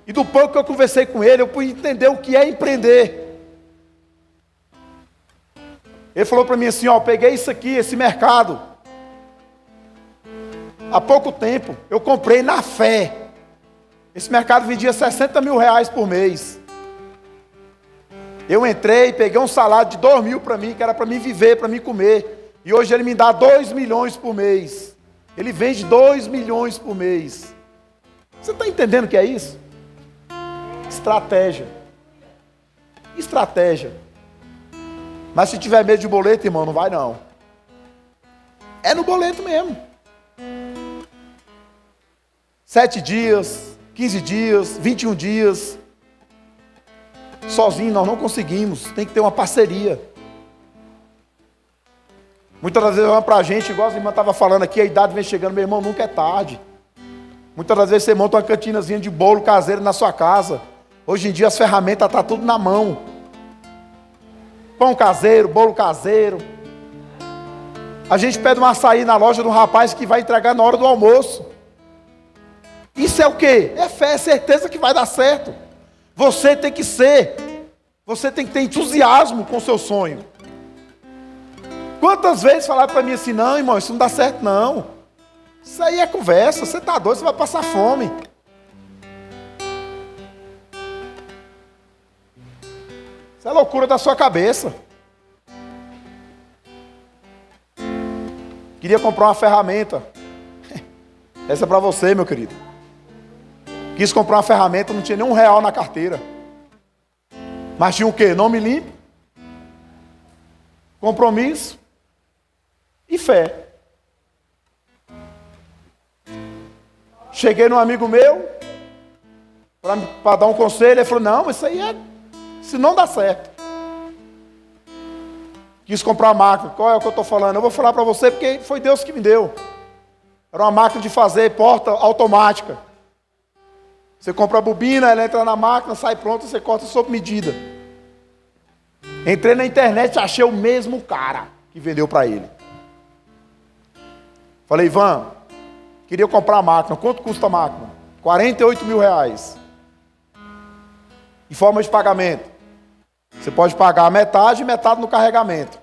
e do pouco que eu conversei com ele, eu pude entender o que é empreender. Ele falou para mim assim, ó, peguei isso aqui, esse mercado, há pouco tempo, eu comprei na fé. Esse mercado vendia 60 mil reais por mês. Eu entrei, peguei um salário de 2 mil para mim, que era para mim viver, para mim comer. E hoje ele me dá 2 milhões por mês. Ele vende 2 milhões por mês. Você está entendendo o que é isso? Estratégia. Estratégia. Mas se tiver medo de boleto, irmão, não vai não. É no boleto mesmo. 7 dias, 15 dias, 21 dias. Sozinho nós não conseguimos. Tem que ter uma parceria. Muitas das vezes olha para a gente, igual a irmã estava falando aqui, a idade vem chegando, meu irmão, nunca é tarde. Muitas das vezes você monta uma cantinazinha de bolo caseiro na sua casa. Hoje em dia as ferramentas estão tudo na mão. Pão caseiro, bolo caseiro. A gente pede um açaí na loja de um rapaz que vai entregar na hora do almoço. Isso é o quê? É fé, é certeza que vai dar certo. Você tem que ter entusiasmo com o seu sonho. Quantas vezes falaram para mim assim, não, irmão, isso não dá certo não. Isso aí é conversa, você está doido, você vai passar fome. Isso é loucura da sua cabeça. Queria comprar uma ferramenta. Essa é para você, meu querido. Quis comprar uma ferramenta, não tinha nem R$1 na carteira. Mas tinha o quê? Nome limpo, compromisso e fé. Cheguei num amigo meu para dar um conselho. Ele falou, não, mas isso não dá certo. Quis comprar uma máquina. Qual é o que eu estou falando? Eu vou falar para você porque foi Deus que me deu. Era uma máquina de fazer porta automática. Você compra a bobina, ela entra na máquina, sai pronta, você corta sob medida. Entrei na internet, achei o mesmo cara que vendeu para ele. Falei, Ivan, queria comprar a máquina. Quanto custa a máquina? 48 mil reais. Em forma de pagamento. Você pode pagar metade e metade no carregamento.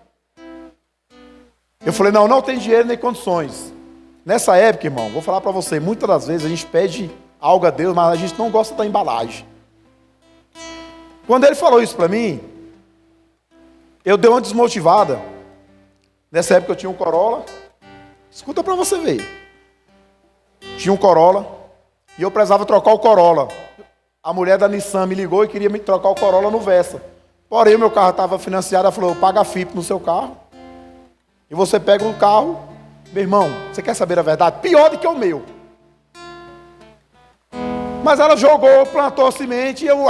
Eu falei, não tem dinheiro nem condições. Nessa época, irmão, vou falar para você, muitas das vezes a gente pede algo a Deus, mas a gente não gosta da embalagem. Quando ele falou isso para mim, eu dei uma desmotivada. Nessa época eu tinha um Corolla. Escuta para você ver. Tinha um Corolla e eu precisava trocar o Corolla. A mulher da Nissan me ligou e queria me trocar o Corolla no Versa. Porém, o meu carro estava financiado. Ela falou, paga a FIP no seu carro. E você pega o carro. Meu irmão, você quer saber a verdade? Pior do que o meu. Mas ela jogou, plantou a semente. E eu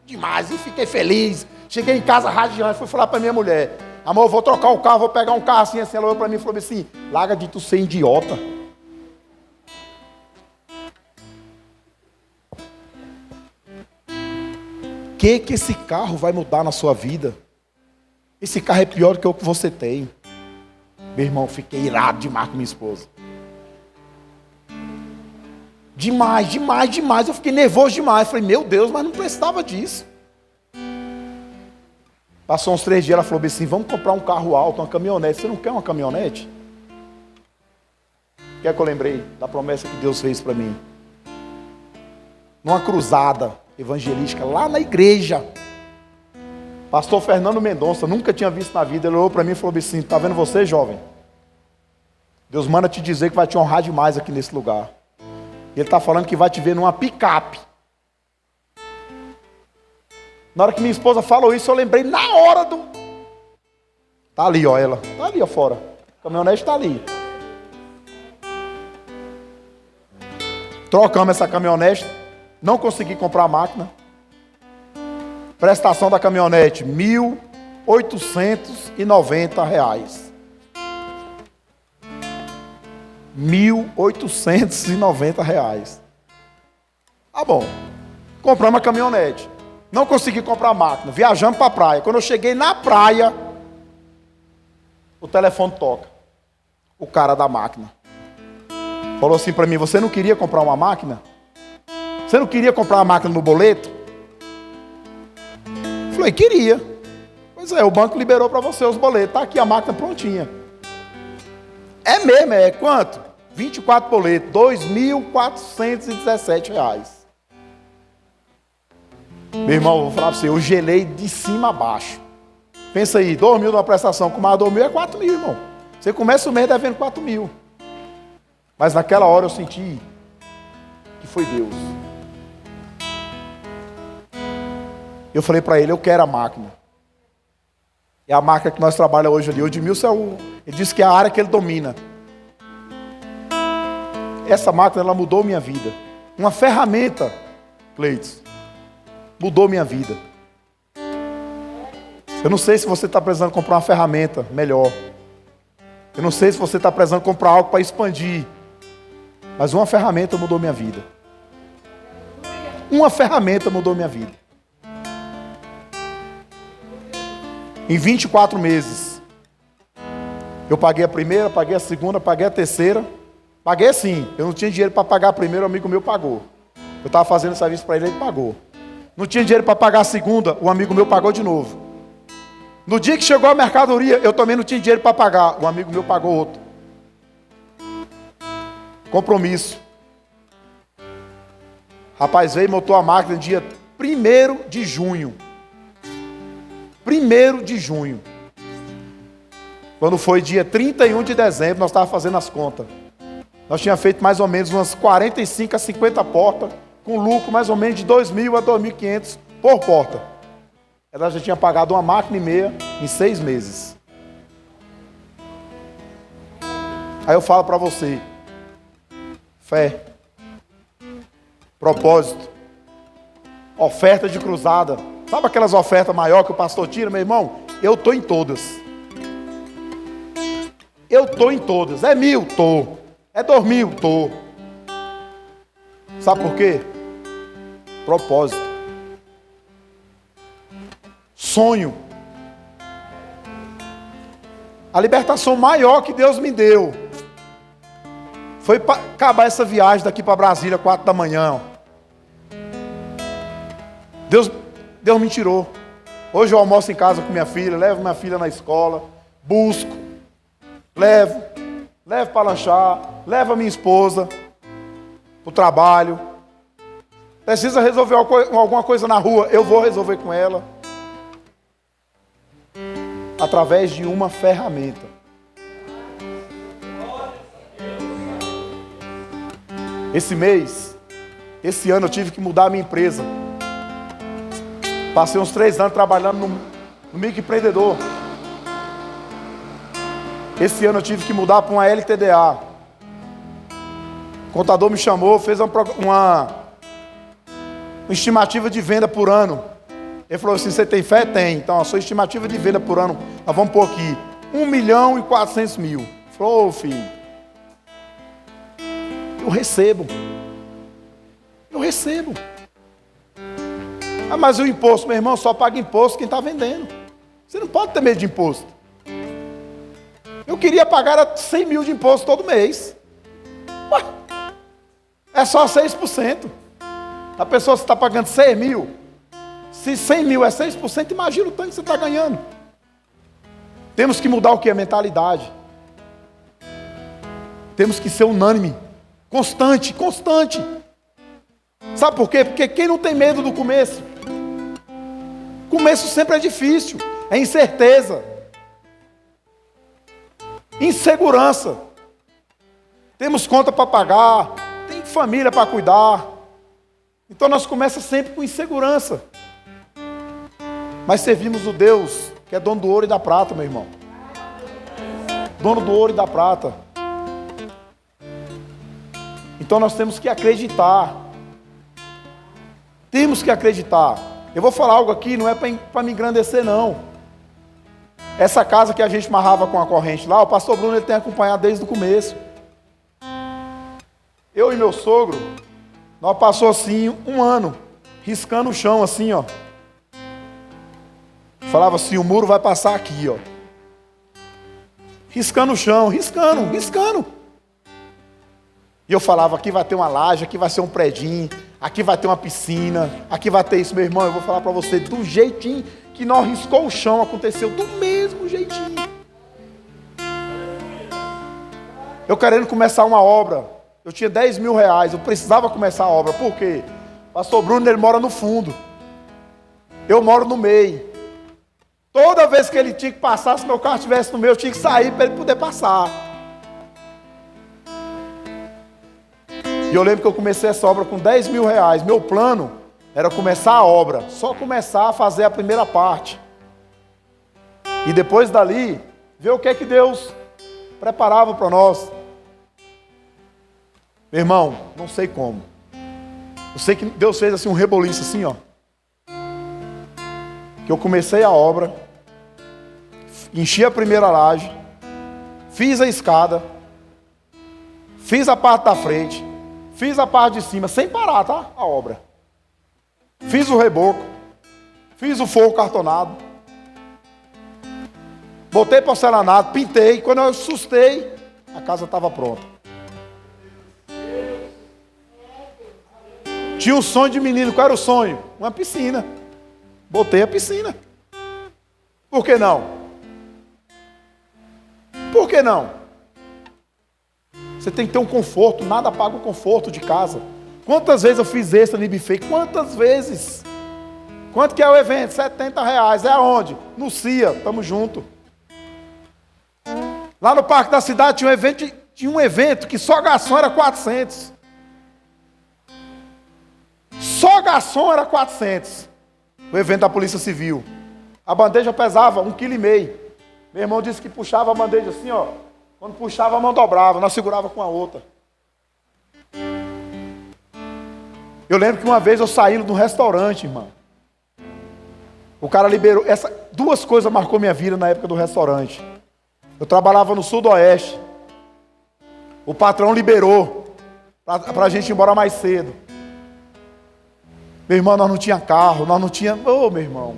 demais. E fiquei feliz. Cheguei em casa radiante. Fui falar para minha mulher. Amor, eu vou trocar o carro. Vou pegar um carro assim. Ela olhou para mim e falou assim, larga de tu ser idiota. Que esse carro vai mudar na sua vida? Esse carro é pior do que o que você tem. Meu irmão, fiquei irado demais com minha esposa. Demais, demais, demais. Eu fiquei nervoso demais. Falei, meu Deus, mas não precisava disso. Passou uns 3 dias, ela falou assim, vamos comprar um carro alto, uma caminhonete. Você não quer uma caminhonete? O que é que eu lembrei da promessa que Deus fez para mim? Numa cruzada evangelística, lá na igreja. Pastor Fernando Mendonça, nunca tinha visto na vida. Ele olhou para mim e falou assim, está vendo você, jovem? Deus manda te dizer que vai te honrar demais aqui nesse lugar. Ele está falando que vai te ver numa picape. Na hora que minha esposa falou isso, eu lembrei na hora do... Tá ali, ó, ela. Tá ali, ó, fora. A caminhonete está ali. Trocamos essa caminhonete. Não consegui comprar a máquina. Prestação da caminhonete, R$ 1.890. R$ 1.890. Tá bom. Compramos a caminhonete. Não consegui comprar a máquina. Viajamos para a praia. Quando eu cheguei na praia, o telefone toca. O cara da máquina falou assim para mim, você não queria comprar uma máquina? Você não queria comprar uma máquina no boleto? Eu falei, queria. Pois é, o banco liberou para você os boletos. Está aqui a máquina prontinha. É mesmo, é quanto? 24 boletos, R$ 2.417. Meu irmão, vou falar para você, eu gelei de cima a baixo. Pensa aí, 2 mil numa prestação, com mais 2 mil é 4 mil, irmão. Você começa o mês devendo 4 mil. Mas naquela hora eu senti que foi Deus. Eu falei para ele, eu quero a máquina. É a máquina que nós trabalhamos hoje ali. O Edmilson, ele disse que é a área que ele domina. Essa máquina, ela mudou minha vida. Uma ferramenta, Cleiton, mudou minha vida. Eu não sei se você está precisando comprar uma ferramenta melhor. Eu não sei se você está precisando comprar algo para expandir. Mas uma ferramenta mudou minha vida. Uma ferramenta mudou minha vida. Em 24 meses, eu paguei a primeira, paguei a segunda, paguei a terceira. Paguei sim, eu não tinha dinheiro para pagar a primeira, o amigo meu pagou. Eu estava fazendo serviço para ele, ele pagou. Não tinha dinheiro para pagar a segunda, o amigo meu pagou de novo. No dia que chegou a mercadoria, eu também não tinha dinheiro para pagar, o amigo meu pagou outro. Compromisso. Rapaz, veio e montou a máquina no dia 1º de junho. 1º de junho. Quando foi dia 31 de dezembro, nós estávamos fazendo as contas. Nós tínhamos feito mais ou menos umas 45 a 50 portas, com lucro mais ou menos de 2.000 a 2.500 por porta. Ela já tinha pagado 1,5 máquina em 6 meses. Aí eu falo para você, fé, propósito, oferta de cruzada. Sabe aquelas ofertas maiores que o pastor tira, meu irmão? Eu estou em todas. Eu estou em todas. É 1.000? Estou. É 2.000? Estou. Sabe por quê? Propósito. Sonho. A libertação maior que Deus me deu foi para acabar essa viagem daqui para Brasília, 4 da manhã. Deus me tirou. Hoje eu almoço em casa com minha filha, levo minha filha na escola, busco, levo para lanchar, levo a minha esposa para o trabalho. Precisa resolver alguma coisa na rua, eu vou resolver com ela. Através de uma ferramenta. Esse ano eu tive que mudar a minha empresa. Passei uns 3 anos trabalhando no microempreendedor. Esse ano eu tive que mudar para uma LTDA. O contador me chamou, fez uma estimativa de venda por ano. Ele falou assim, você tem fé? Tem. Então a sua estimativa de venda por ano, nós vamos pôr aqui, 1.400.000. Ele falou, filho, eu recebo. Ah, mas o imposto, meu irmão, só paga imposto quem está vendendo. Você não pode ter medo de imposto. Eu queria pagar 100 mil de imposto todo mês. Ué, é só 6%. A pessoa está pagando 100 mil. Se 100 mil é 6%, imagina o tanto que você está ganhando. Temos que mudar o que? A mentalidade. Temos que ser unânime. Constante, constante. Sabe por quê? Porque quem não tem medo do começo? Começo sempre é difícil. É incerteza. Insegurança. Temos conta para pagar. Tem família para cuidar. Então nós começamos sempre com insegurança. Mas servimos o Deus que é dono do ouro e da prata, meu irmão. Dono do ouro e da prata. Então nós temos que acreditar. Temos que acreditar. Eu vou falar algo aqui, não é para me engrandecer, não. Essa casa que a gente amarrava com a corrente lá, o pastor Bruno ele tem acompanhado desde o começo. Eu e meu sogro, nós passamos assim 1 ano, riscando o chão assim, ó. Falava assim, o muro vai passar aqui, ó. Riscando o chão, riscando, riscando. E eu falava, aqui vai ter uma laje, aqui vai ser um predinho, aqui vai ter uma piscina, aqui vai ter isso, meu irmão. Eu vou falar para você, do jeitinho que nós riscou o chão, aconteceu do mesmo jeitinho. Eu querendo começar uma obra, eu tinha 10 mil reais, eu precisava começar a obra. Por quê? O pastor Bruno, ele mora no fundo, eu moro no meio. Toda vez que ele tinha que passar, se meu carro estivesse no meio, eu tinha que sair para ele poder passar. E eu lembro que eu comecei essa obra com 10 mil reais. Meu plano era começar a obra, só começar a fazer a primeira parte. E depois dali, ver o que é que Deus preparava para nós. Meu irmão, não sei como. Eu sei que Deus fez assim um reboliço assim, ó. Que eu comecei a obra, enchi a primeira laje, fiz a escada, fiz a parte da frente, fiz a parte de cima, sem parar, tá? A obra. Fiz o reboco, fiz o forro cartonado, botei porcelanato, pintei. Quando eu assustei, a casa estava pronta. Tinha um sonho de menino. Qual era o sonho? Uma piscina. Botei a piscina. Por que não? Por que não? Você tem que ter um conforto. Nada paga o conforto de casa. Quantas vezes eu fiz extra no buffet? Quantas vezes? Quanto que é o evento? R$70. É aonde? No CIA. Tamo junto. Lá no Parque da Cidade tinha um evento que só garçom era 400. Só garçom era 400. O evento da Polícia Civil. A bandeja pesava 1,5 kg. Meu irmão disse que puxava a bandeja assim, ó. Quando puxava, a mão dobrava, nós segurava com a outra. Eu lembro que uma vez eu saí no restaurante, irmão. O cara liberou. Duas coisas marcou minha vida na época do restaurante. Eu trabalhava no Sudoeste. O patrão liberou para a gente ir embora mais cedo. Meu irmão, nós não tinha carro, nós não tinha... Ô, meu irmão.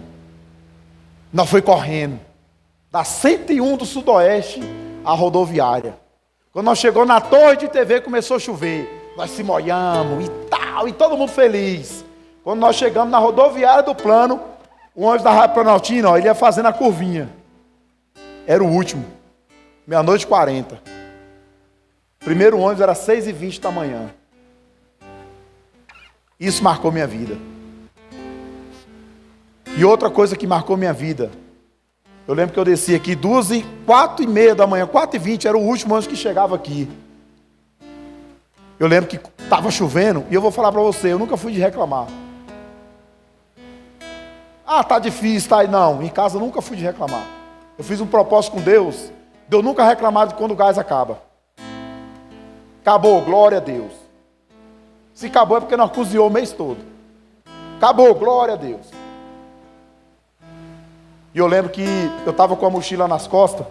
Nós foi correndo. Da 101 do Sudoeste à rodoviária. Quando nós chegamos na torre de TV, começou a chover. Nós se molhamos e tal, e todo mundo feliz. Quando nós chegamos na rodoviária do Plano, o ônibus da Rádio Planaltina, ó, ele ia fazendo a curvinha. Era o último. 00:40. Primeiro ônibus era 6:20 da manhã. Isso marcou minha vida. E outra coisa que marcou minha vida, eu lembro que eu desci aqui 4:30 da manhã, 4:20, era o último ônibus que chegava aqui. Eu lembro que estava chovendo, e eu vou falar para você, eu nunca fui de reclamar. Ah, tá difícil, tá aí. Não, em casa eu nunca fui de reclamar. Eu fiz um propósito com Deus, de eu nunca reclamar de quando o gás acaba. Acabou, glória a Deus. Se acabou é porque nós cozinhamos o mês todo. Acabou, glória a Deus. E eu lembro que eu estava com a mochila nas costas.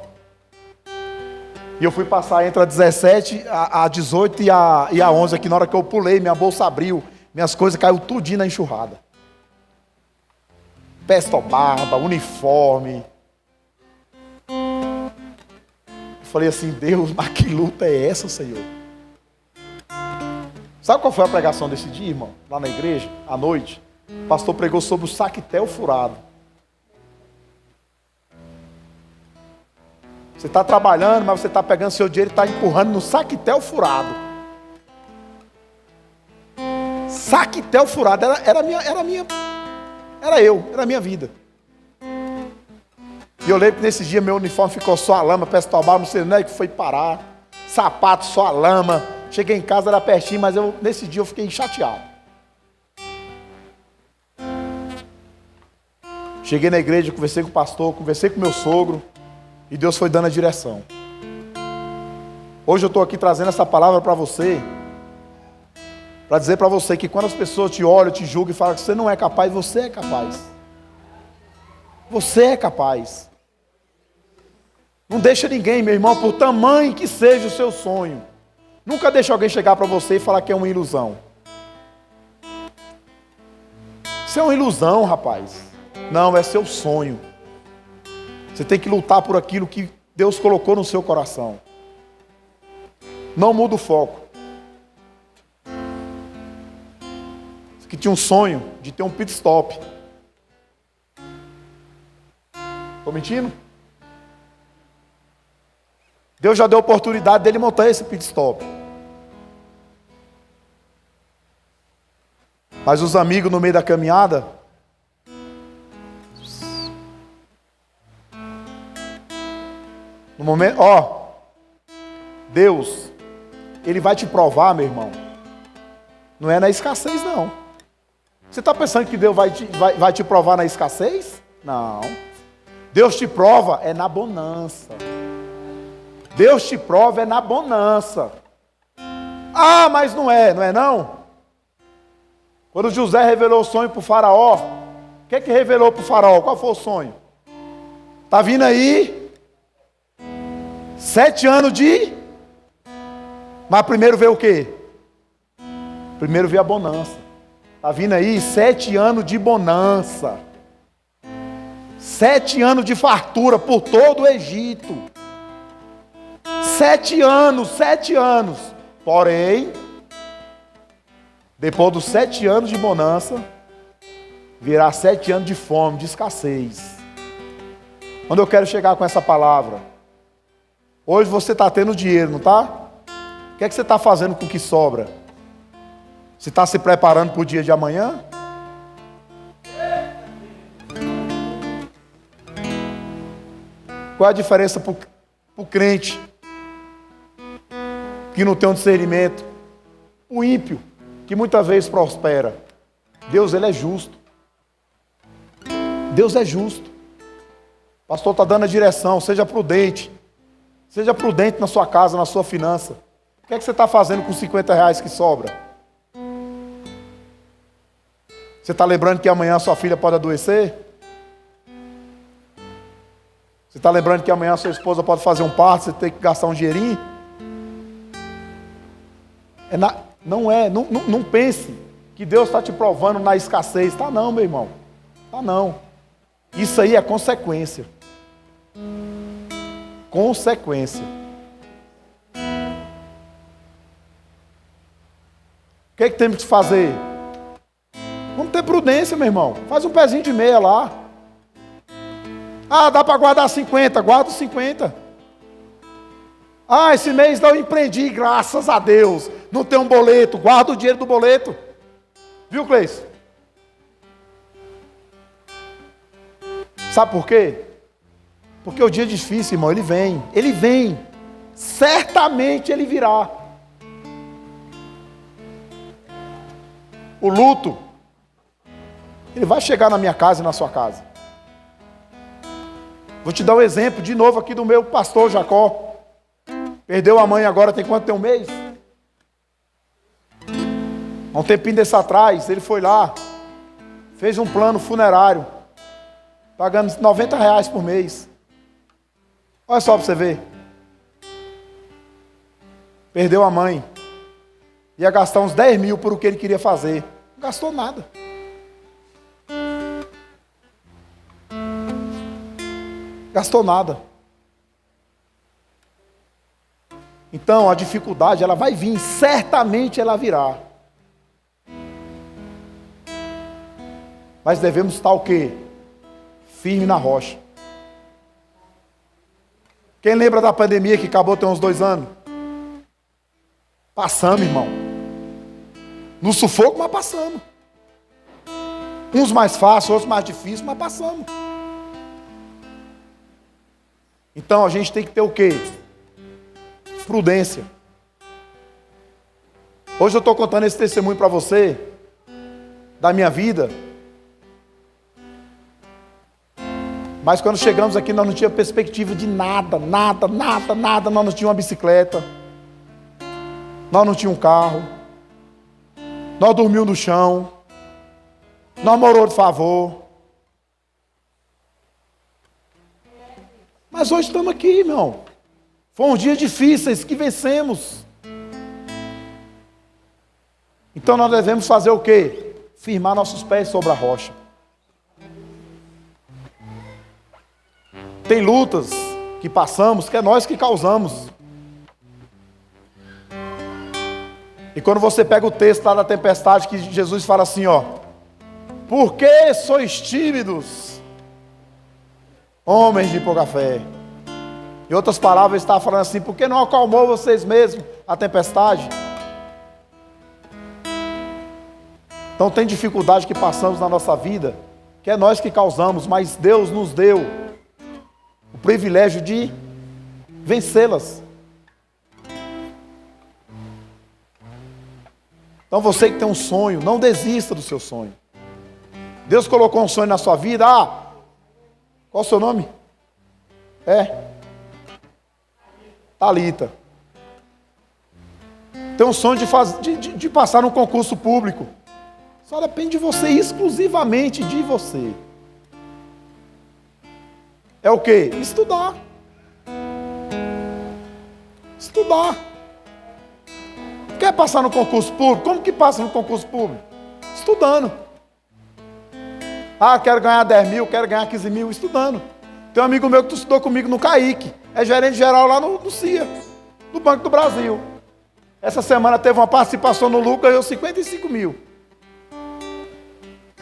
E eu fui passar entre a 17, a 18 e a 11 aqui. Na hora que eu pulei, minha bolsa abriu. Minhas coisas caiu tudinho na enxurrada. Pesto barba, uniforme. Eu falei assim, Deus, mas que luta é essa, Senhor? Sabe qual foi a pregação desse dia, irmão? Lá na igreja, à noite, o pastor pregou sobre o saquetel furado. Você está trabalhando, mas você está pegando seu dinheiro e está empurrando no saquetel furado. Saquetel furado, era a minha vida. E eu lembro que nesse dia meu uniforme ficou só a lama, Pestobal, não sei onde é que foi parar. Sapato, só a lama. Cheguei em casa, era pertinho, mas nesse dia eu fiquei chateado. Cheguei na igreja, conversei com o pastor, conversei com meu sogro, e Deus foi dando a direção. Hoje eu estou aqui trazendo essa palavra para você, para dizer para você que quando as pessoas te olham, te julgam e falam que você não é capaz, você é capaz. Você é capaz. Não deixa ninguém, meu irmão, por tamanho que seja o seu sonho. Nunca deixe alguém chegar para você e falar que é uma ilusão. Isso é uma ilusão, rapaz. Não, é seu sonho. Você tem que lutar por aquilo que Deus colocou no seu coração. Não muda o foco. Você que tinha um sonho de ter um pit stop. Estou mentindo? Deus já deu a oportunidade dele montar esse pit stop. Mas os amigos no meio da caminhada, no momento, Deus, Ele vai te provar, meu irmão. Não é na escassez, não. Você está pensando que Deus vai te provar na escassez? Não. Deus te prova é na bonança. Deus te prova é na bonança. Ah, mas não é não? Quando José revelou o sonho para o faraó, o que revelou para o faraó? Qual foi o sonho? Está vindo aí 7 anos de... Mas primeiro veio o quê? Primeiro veio a bonança. Está vindo aí 7 anos de bonança. 7 anos de fartura por todo o Egito. 7 anos. Porém, depois dos 7 anos de bonança, virá 7 anos de fome, de escassez. Onde eu quero chegar com essa palavra? Hoje você está tendo dinheiro, não está? O que é que você está fazendo com o que sobra? Você está se preparando para o dia de amanhã? Qual é a diferença para o crente que não tem um discernimento? O ímpio, que muitas vezes prospera. Deus, Ele é justo. Deus é justo. O pastor está dando a direção, seja prudente. Seja prudente na sua casa, na sua finança. O que é que você está fazendo com 50 reais que sobra? Você está lembrando que amanhã a sua filha pode adoecer? Você está lembrando que amanhã a sua esposa pode fazer um parto, você tem que gastar um dinheirinho? Não pense que Deus está te provando na escassez. Tá não, meu irmão. Tá não. Isso aí é consequência. Consequência. O que é que temos que fazer? Vamos ter prudência, meu irmão. Faz um pezinho de meia lá. Ah, dá para guardar 50, guarda os 50. Ah, esse mês não empreendi, graças a Deus. Não tem um boleto, guarda o dinheiro do boleto. Viu, Cleice? Sabe por quê? Porque o dia difícil, irmão, ele vem. Certamente ele virá. O luto, ele vai chegar na minha casa e na sua casa. Vou te dar um exemplo de novo aqui do meu pastor Jacó. Perdeu a mãe agora, tem quanto? Tem um mês? Há um tempinho desse atrás, ele foi lá, fez um plano funerário, pagando 90 reais por mês. Olha só para você ver. Perdeu a mãe. Ia gastar uns 10 mil por o que ele queria fazer. Não gastou nada. Gastou nada. Então, a dificuldade, ela vai vir, certamente ela virá. Mas devemos estar o quê? Firme na rocha. Quem lembra da pandemia que acabou tem uns 2 anos? Passamos, irmão. No sufoco, mas passamos. Uns mais fáceis, outros mais difíceis, mas passamos. Então a gente tem que ter o quê? Prudência. Hoje eu estou contando esse testemunho para você, da minha vida. Mas quando chegamos aqui, nós não tínhamos perspectiva de nada. Nós não tínhamos uma bicicleta. Nós não tínhamos um carro. Nós dormíamos no chão. Nós moramos de favor. Mas hoje estamos aqui, irmão. Foram uns dias difíceis que vencemos. Então nós devemos fazer o quê? Firmar nossos pés sobre a rocha. Tem lutas que passamos, que é nós que causamos. E quando você pega o texto lá da tempestade, que Jesus fala assim, ó: por que sois tímidos, homens de pouca fé? Em outras palavras, ele está falando assim: por que não acalmou vocês mesmos a tempestade? Então tem dificuldade que passamos na nossa vida, que é nós que causamos, mas Deus nos deu o privilégio de vencê-las. Então você que tem um sonho, não desista do seu sonho. Deus colocou um sonho na sua vida. Qual o seu nome? Talita. Tem um sonho de passar num concurso público. Só depende de você, exclusivamente de você. É o quê? Estudar. Estudar. Quer passar no concurso público? Como que passa no concurso público? Estudando. Quero ganhar 10 mil, quero ganhar 15 mil, estudando. Tem um amigo meu que estudou comigo no CAIC. É gerente geral lá no CIA, do Banco do Brasil. Essa semana teve uma participação no lucro, ganhou 55 mil.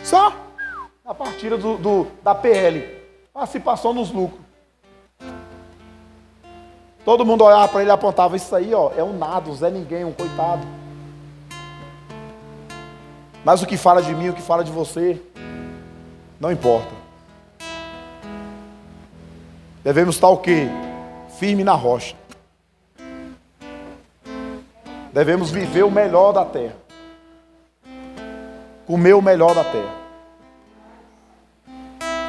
Só a partida da PL. Participação nos lucros. Todo mundo olhava para ele e apontava: isso aí, ó, é um nada, um Zé Ninguém, um coitado. Mas o que fala de mim, o que fala de você, não importa. Devemos estar o quê? Firme na rocha. Devemos viver o melhor da terra. Comer o melhor da terra.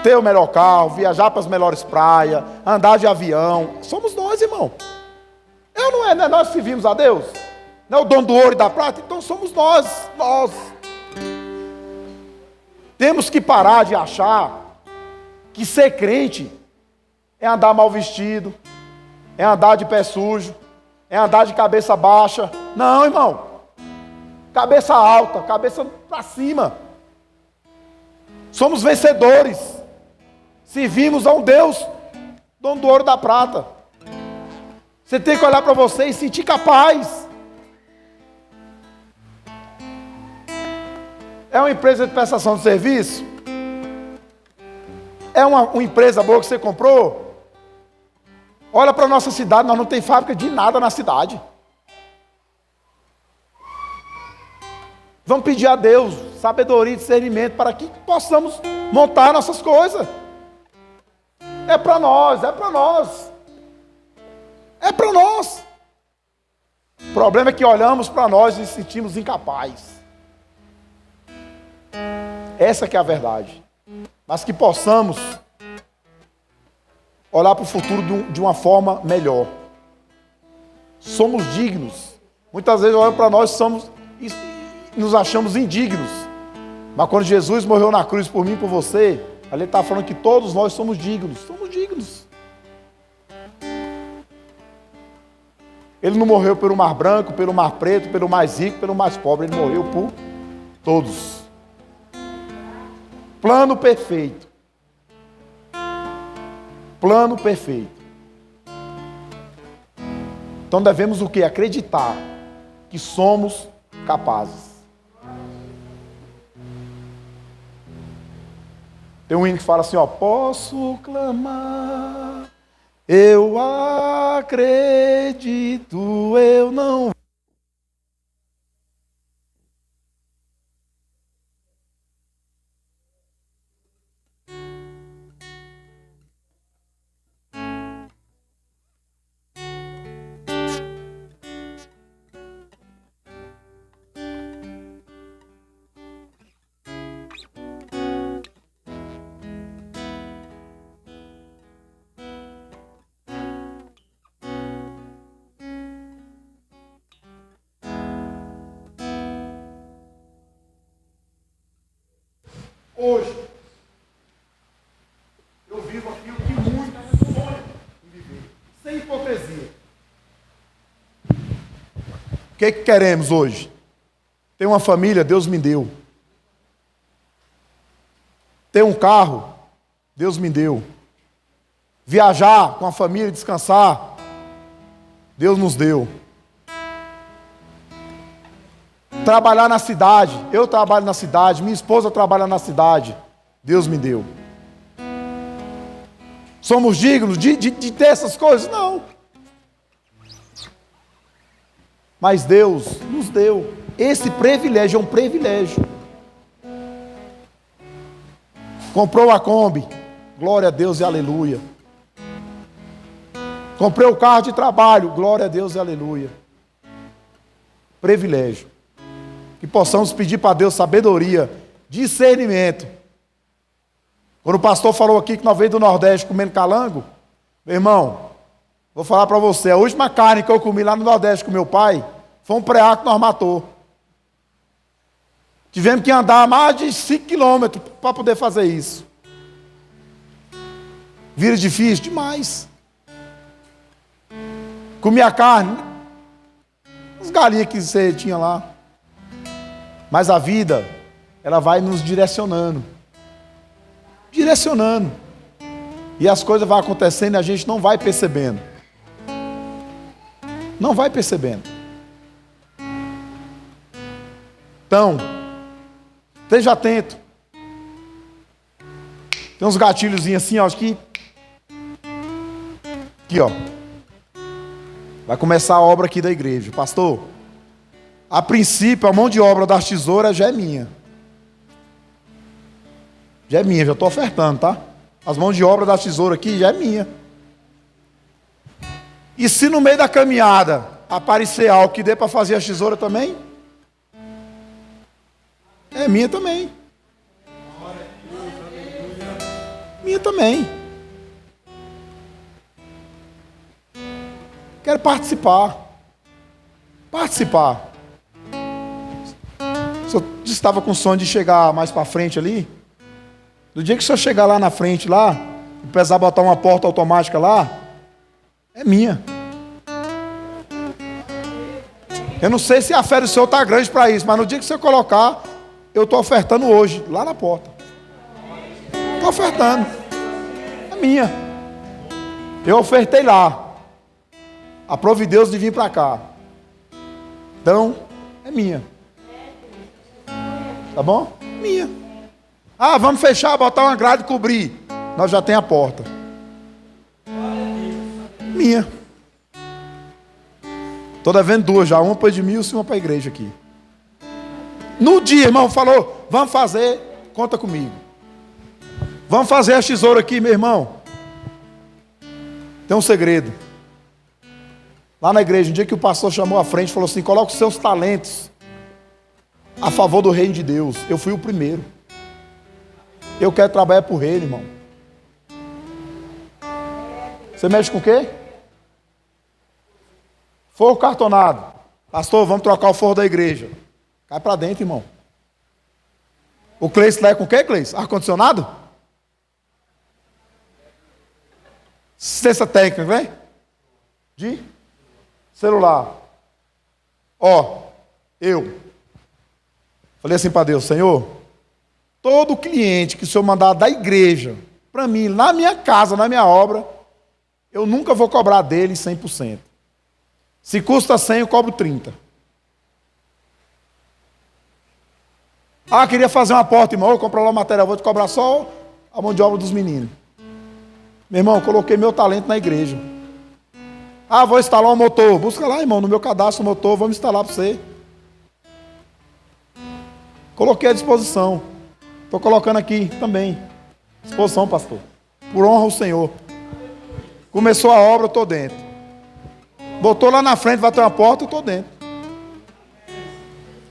Ter o melhor carro, viajar para as melhores praias, andar de avião. Somos nós, irmão. Não é nós que servimos a Deus? Não é o dono do ouro e da prata? Então somos nós. Temos que parar de achar que ser crente é andar mal vestido, é andar de pé sujo, é andar de cabeça baixa. Não, irmão. Cabeça alta, cabeça para cima. Somos vencedores. Servimos a um Deus, dono do ouro e da prata. Você tem que olhar para você e sentir capaz. É uma empresa de prestação de serviço? É uma empresa boa que você comprou? Olha para a nossa cidade, nós não temos fábrica de nada na cidade. Vamos pedir a Deus sabedoria e discernimento para que possamos montar nossas coisas. É para nós. É para nós. O problema é que olhamos para nós e nos sentimos incapazes. Essa que é a verdade. Mas que possamos olhar para o futuro de uma forma melhor. Somos dignos. Muitas vezes olhamos para nós e nos achamos indignos. Mas quando Jesus morreu na cruz por mim e por você, ali ele está falando que todos nós somos dignos. Somos dignos. Ele não morreu pelo mar branco, pelo mar preto, pelo mais rico, pelo mais pobre. Ele morreu por todos. Plano perfeito. Plano perfeito. Então devemos o quê? Acreditar que somos capazes. Tem um hino que fala assim, ó, posso clamar, eu acredito, eu não. Hoje, eu vivo aquilo que muitos sonham em viver, sem hipocrisia. O que queremos hoje? Ter uma família, Deus me deu. Ter um carro, Deus me deu. Viajar com a família, descansar, Deus nos deu. Trabalhar na cidade, eu trabalho na cidade, minha esposa trabalha na cidade, Deus me deu. Somos dignos de ter essas coisas? Não. Mas Deus nos deu. Esse privilégio é um privilégio. Comprou a Kombi, glória a Deus e aleluia. Comprei o carro de trabalho, glória a Deus e aleluia. Privilégio. Que possamos pedir para Deus sabedoria, discernimento. Quando o pastor falou aqui que nós veio do Nordeste comendo calango, meu irmão, vou falar para você, a última carne que eu comi lá no Nordeste com meu pai, foi um preá que nós matou. Tivemos que andar mais de 5 quilômetros para poder fazer isso. Vira difícil demais. Comi a carne, as galinhas que você tinha lá. Mas a vida, ela vai nos direcionando. Direcionando. E as coisas vão acontecendo e a gente não vai percebendo. Não vai percebendo. Então, esteja atento. Tem uns gatilhozinhos assim, ó, acho que... Aqui, ó. Vai começar a obra aqui da igreja. Pastor, a princípio, a mão de obra das tesouras já é minha. Já é minha, já estou ofertando, tá? As mãos de obra das tesouras aqui já é minha. E se no meio da caminhada aparecer algo que dê para fazer as tesouras também, é minha também. Minha também. Quero participar. Participar. Se eu estava com sonho de chegar mais para frente ali, do dia que o senhor chegar lá na frente, lá, e precisar botar uma porta automática lá, é minha. Eu não sei se a fé do senhor está grande para isso, mas no dia que o senhor colocar, eu estou ofertando hoje, lá na porta. Estou ofertando. É minha. Eu ofertei lá. Aprove Deus de vir para cá. Então, é minha. Tá bom? Minha. Ah, vamos fechar, botar uma grade e cobrir. Nós já tem a porta. Minha. Estou devendo duas já, uma para Edmilson e uma para a igreja aqui. No dia, irmão, falou, vamos fazer, conta comigo. Vamos fazer a tesoura aqui, meu irmão. Tem um segredo. Lá na igreja, um dia que o pastor chamou à frente, falou assim, coloca os seus talentos a favor do reino de Deus. Eu fui o primeiro. Eu quero trabalhar por reino, irmão. Você mexe com o quê? Forro cartonado. Pastor, vamos trocar o forro da igreja. Cai para dentro, irmão. O Cleice lá é com o quê, Cleice? Ar-condicionado? Assistência técnica, vem? De celular. Ó, eu falei assim para Deus, Senhor, todo cliente que o Senhor mandar da igreja, para mim, na minha casa, na minha obra, eu nunca vou cobrar dele 100%. Se custa 100, eu cobro 30. Ah, queria fazer uma porta, irmão. Eu compro lá o material, vou te cobrar só a mão de obra dos meninos. Meu irmão, coloquei meu talento na igreja. Ah, vou instalar um motor. Busca lá, irmão, no meu cadastro o motor, vamos instalar para você. Coloquei à disposição. Estou colocando aqui também. Disposição, pastor. Por honra ao Senhor. Começou a obra, eu estou dentro. Botou lá na frente, vai ter uma porta, eu estou dentro.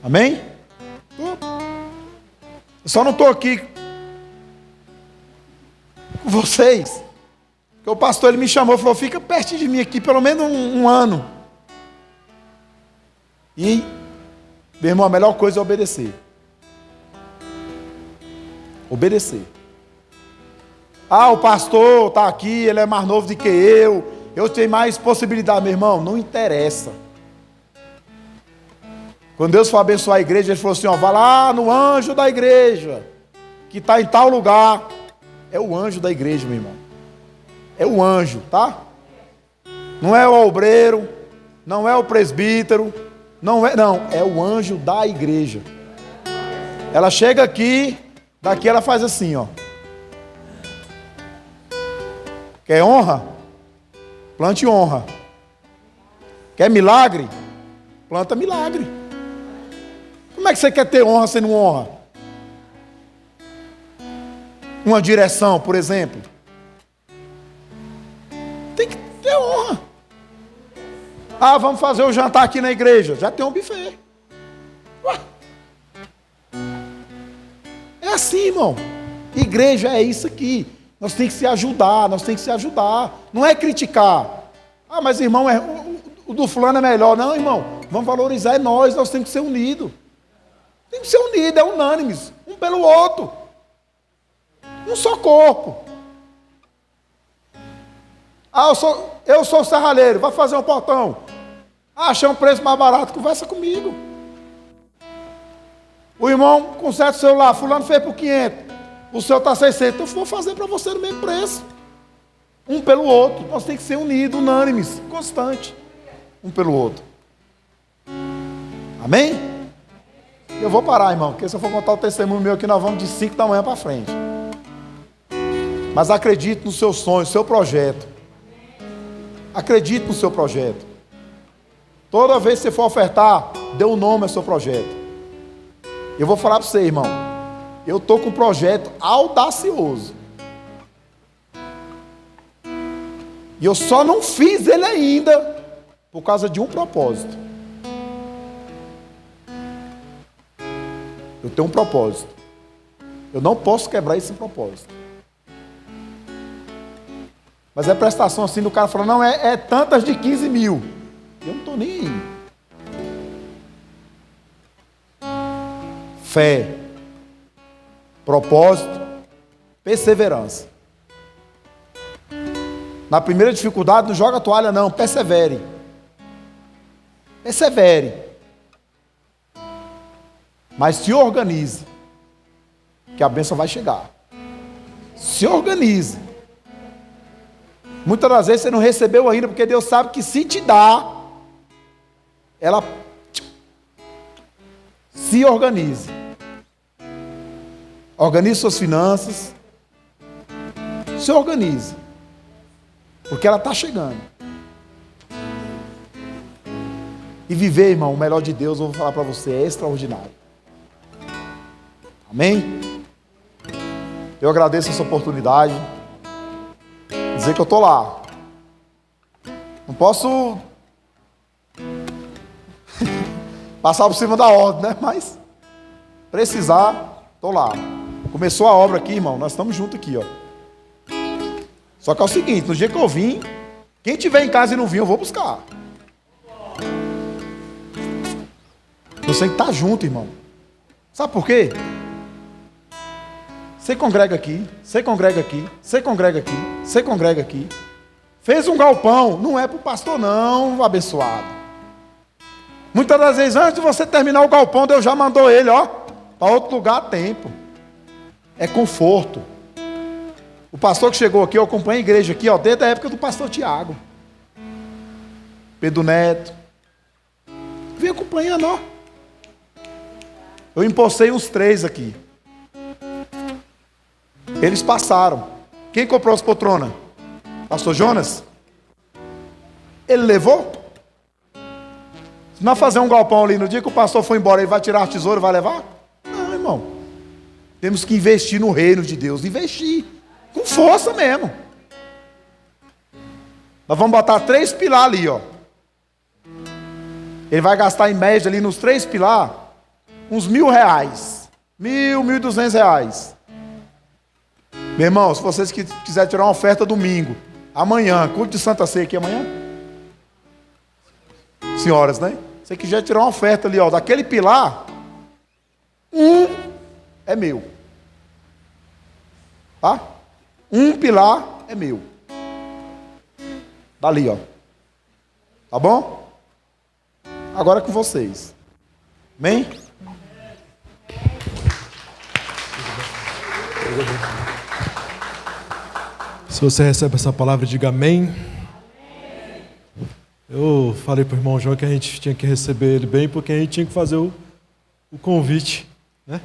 Amém? Eu só não estou aqui com vocês. Porque o pastor ele me chamou e falou: fica perto de mim aqui pelo menos um ano. E, meu irmão, a melhor coisa é obedecer. Obedecer. Ah, o pastor está aqui, ele é mais novo do que eu tenho mais possibilidade. Meu irmão, não interessa. Quando Deus for abençoar a igreja, ele falou assim: ó, vai lá no anjo da igreja, que está em tal lugar. É o anjo da igreja, meu irmão. É o anjo, tá? Não é o obreiro, não é o presbítero, não, é o anjo da igreja. Ela chega aqui, daqui ela faz assim, ó. Quer honra? Plante honra. Quer milagre? Planta milagre. Como é que você quer ter honra sem não honra? Uma direção, por exemplo. Tem que ter honra. Ah, vamos fazer o jantar aqui na igreja. Já tem um buffet. Ué. É assim, irmão. Igreja é isso aqui. Nós temos que se ajudar, nós temos que se ajudar. Não é criticar. Ah, mas irmão, o do fulano é melhor. Não, irmão, vamos valorizar, é nós temos que ser unidos. Tem que ser unidos, é unânimes, um pelo outro. Um só corpo. Ah, eu sou serralheiro, vai fazer um portão. Ah, achei um preço mais barato, conversa comigo. O irmão conserta o celular, fulano fez por 500. O seu está 600, eu vou fazer para você no mesmo preço. Um pelo outro. Nós temos que ser unidos, unânimes, constante. Um pelo outro. Amém? Eu vou parar, irmão, porque se eu for contar o testemunho meu aqui, nós vamos de 5 da manhã para frente. Mas acredite no seu sonho, no seu projeto. Acredite no seu projeto. Toda vez que você for ofertar, dê um nome ao seu projeto. Eu vou falar para você, irmão. Eu estou com um projeto audacioso. E eu só não fiz ele ainda por causa de um propósito. Eu tenho um propósito. Eu não posso quebrar esse propósito. Mas é prestação assim do cara falando: não, é tantas de 15 mil. Eu não estou nem aí. Fé. Propósito, perseverança. Na primeira dificuldade, não joga a toalha não, persevere. Persevere. Mas se organize, que a bênção vai chegar. Se organize. Muitas das vezes você não recebeu ainda, porque Deus sabe que se te dá, ela se organize. Organize suas finanças. Se organize. Porque ela está chegando. E viver, irmão, o melhor de Deus, eu vou falar para você, é extraordinário. Amém? Eu agradeço essa oportunidade. Dizer que eu estou lá. Não posso passar por cima da ordem, né? Mas precisar, estou lá. Começou a obra aqui, irmão, nós estamos juntos aqui, ó. Só que é o seguinte, no dia que eu vim, quem tiver em casa e não vir, eu vou buscar. Você tem que estar junto, irmão. Sabe por quê? Você congrega aqui, você congrega aqui, você congrega aqui, você congrega aqui. Fez um galpão, não é para o pastor não, abençoado. Muitas das vezes, antes de você terminar o galpão, Deus já mandou ele, ó, para outro lugar a tempo. É conforto. O pastor que chegou aqui, eu acompanho a igreja aqui, ó, desde a época do pastor Tiago. Pedro Neto, Vem acompanhando, ó. Eu impostei uns 3 aqui. Eles passaram. Quem comprou as poltronas? Pastor Jonas? Ele levou? Se nós fazer um galpão ali no dia que o pastor for embora, ele vai tirar a tesoura e vai levar? Não, irmão. Temos que investir no reino de Deus. Investir. Com força mesmo. Nós vamos botar 3 pilar ali, ó. Ele vai gastar em média ali nos 3 pilar uns R$1.000. R$1.200. Meu irmão, se vocês quiserem tirar uma oferta domingo, amanhã, culto de Santa Ceia aqui amanhã? Senhoras, né? Se você quiser tirar uma oferta ali, ó, daquele pilar, é meu. Tá? Um pilar é meu. Dali, ó. Tá bom? Agora é com vocês. Amém? Se você recebe essa palavra, diga amém. Eu falei para o irmão João que a gente tinha que receber ele bem, porque a gente tinha que fazer o convite, né?